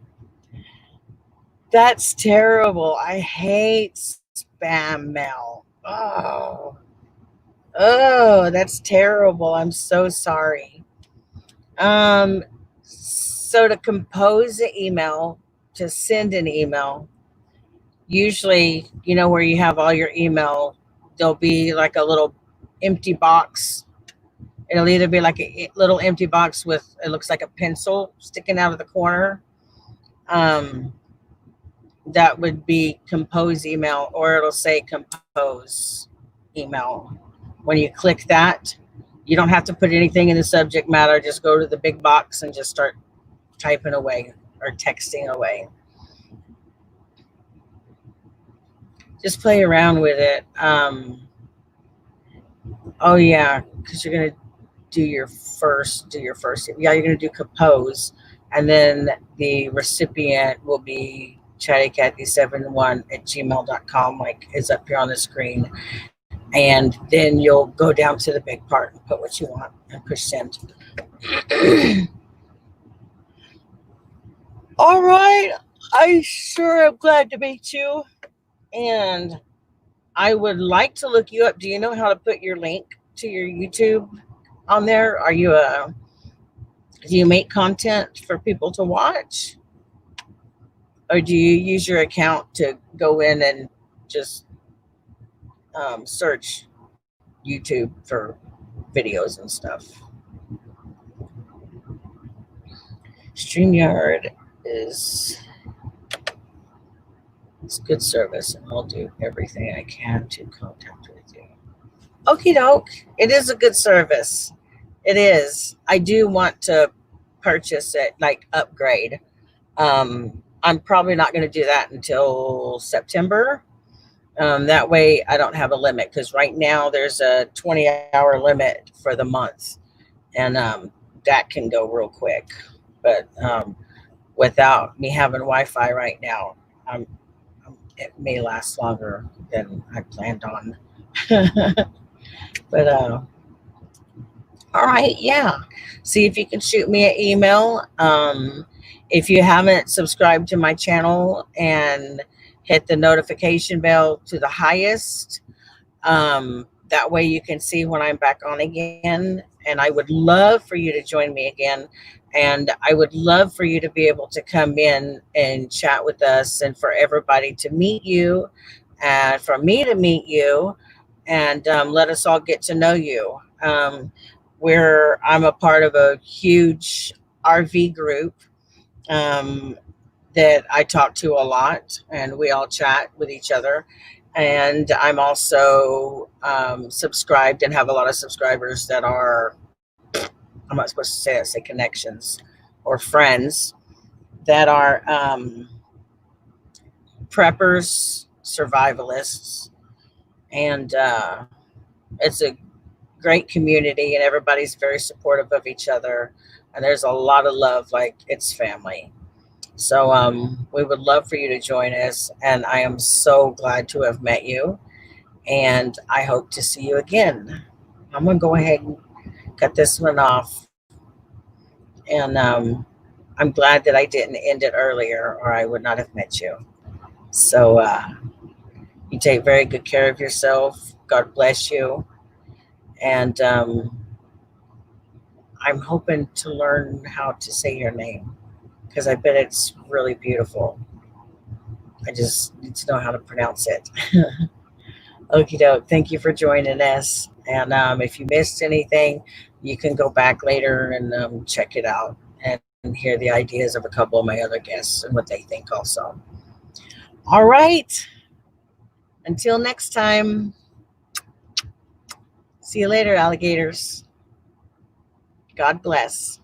That's terrible. I hate spam mail. Oh, that's terrible. I'm so sorry. So to compose an email, to send an email, usually, where you have all your email, there'll be like a little empty box. It'll either be like a little empty box with, it looks like a pencil sticking out of the corner. That would be compose email, or it'll say compose email. When you click that, you don't have to put anything in the subject matter. Just go to the big box and just start typing away or texting away. Just play around with it. Oh yeah, because you're gonna do your first. Yeah, you're gonna do compose, and then the recipient will be chattycathy71@gmail.com, like is up here on the screen. And then you'll go down to the big part and put what you want and push send. All right. I sure am glad to meet you. And I would like to look you up. Do you know how to put your link to your YouTube on there? Do you make content for people to watch? Or do you use your account to go in and just search YouTube for videos and stuff? StreamYard it's good service, and I'll do everything I can to contact with you. Okie doke. It is a good service. It is. I do want to purchase it, like upgrade. I'm probably not going to do that until September. That way I don't have a limit, because right now there's a 20-hour limit for the month, and that can go real quick. But without me having Wi-Fi right now, it may last longer than I planned on. But all right, yeah. See if you can shoot me an email. If you haven't subscribed to my channel and hit the notification bell to the highest, that way you can see when I'm back on again. And I would love for you to join me again. And I would love for you to be able to come in and chat with us, and for everybody to meet you, and for me to meet you, and let us all get to know you. I'm a part of a huge RV group. that I talk to a lot, and we all chat with each other. And I'm also subscribed and have a lot of subscribers that are, I'm not supposed to say it, say connections or friends that are preppers, survivalists, and it's a great community, and everybody's very supportive of each other. And there's a lot of love, like it's family. So we would love for you to join us, and I am so glad to have met you, and I hope to see you again. I'm gonna go ahead and cut this one off, and I'm glad that I didn't end it earlier, or I would not have met you. So you take very good care of yourself. God bless you, and I'm hoping to learn how to say your name because I bet it's really beautiful. I just need to know how to pronounce it. Okie doke. Thank you for joining us. And if you missed anything, you can go back later and check it out and hear the ideas of a couple of my other guests and what they think also. All right. Until next time. See you later, alligators. God bless.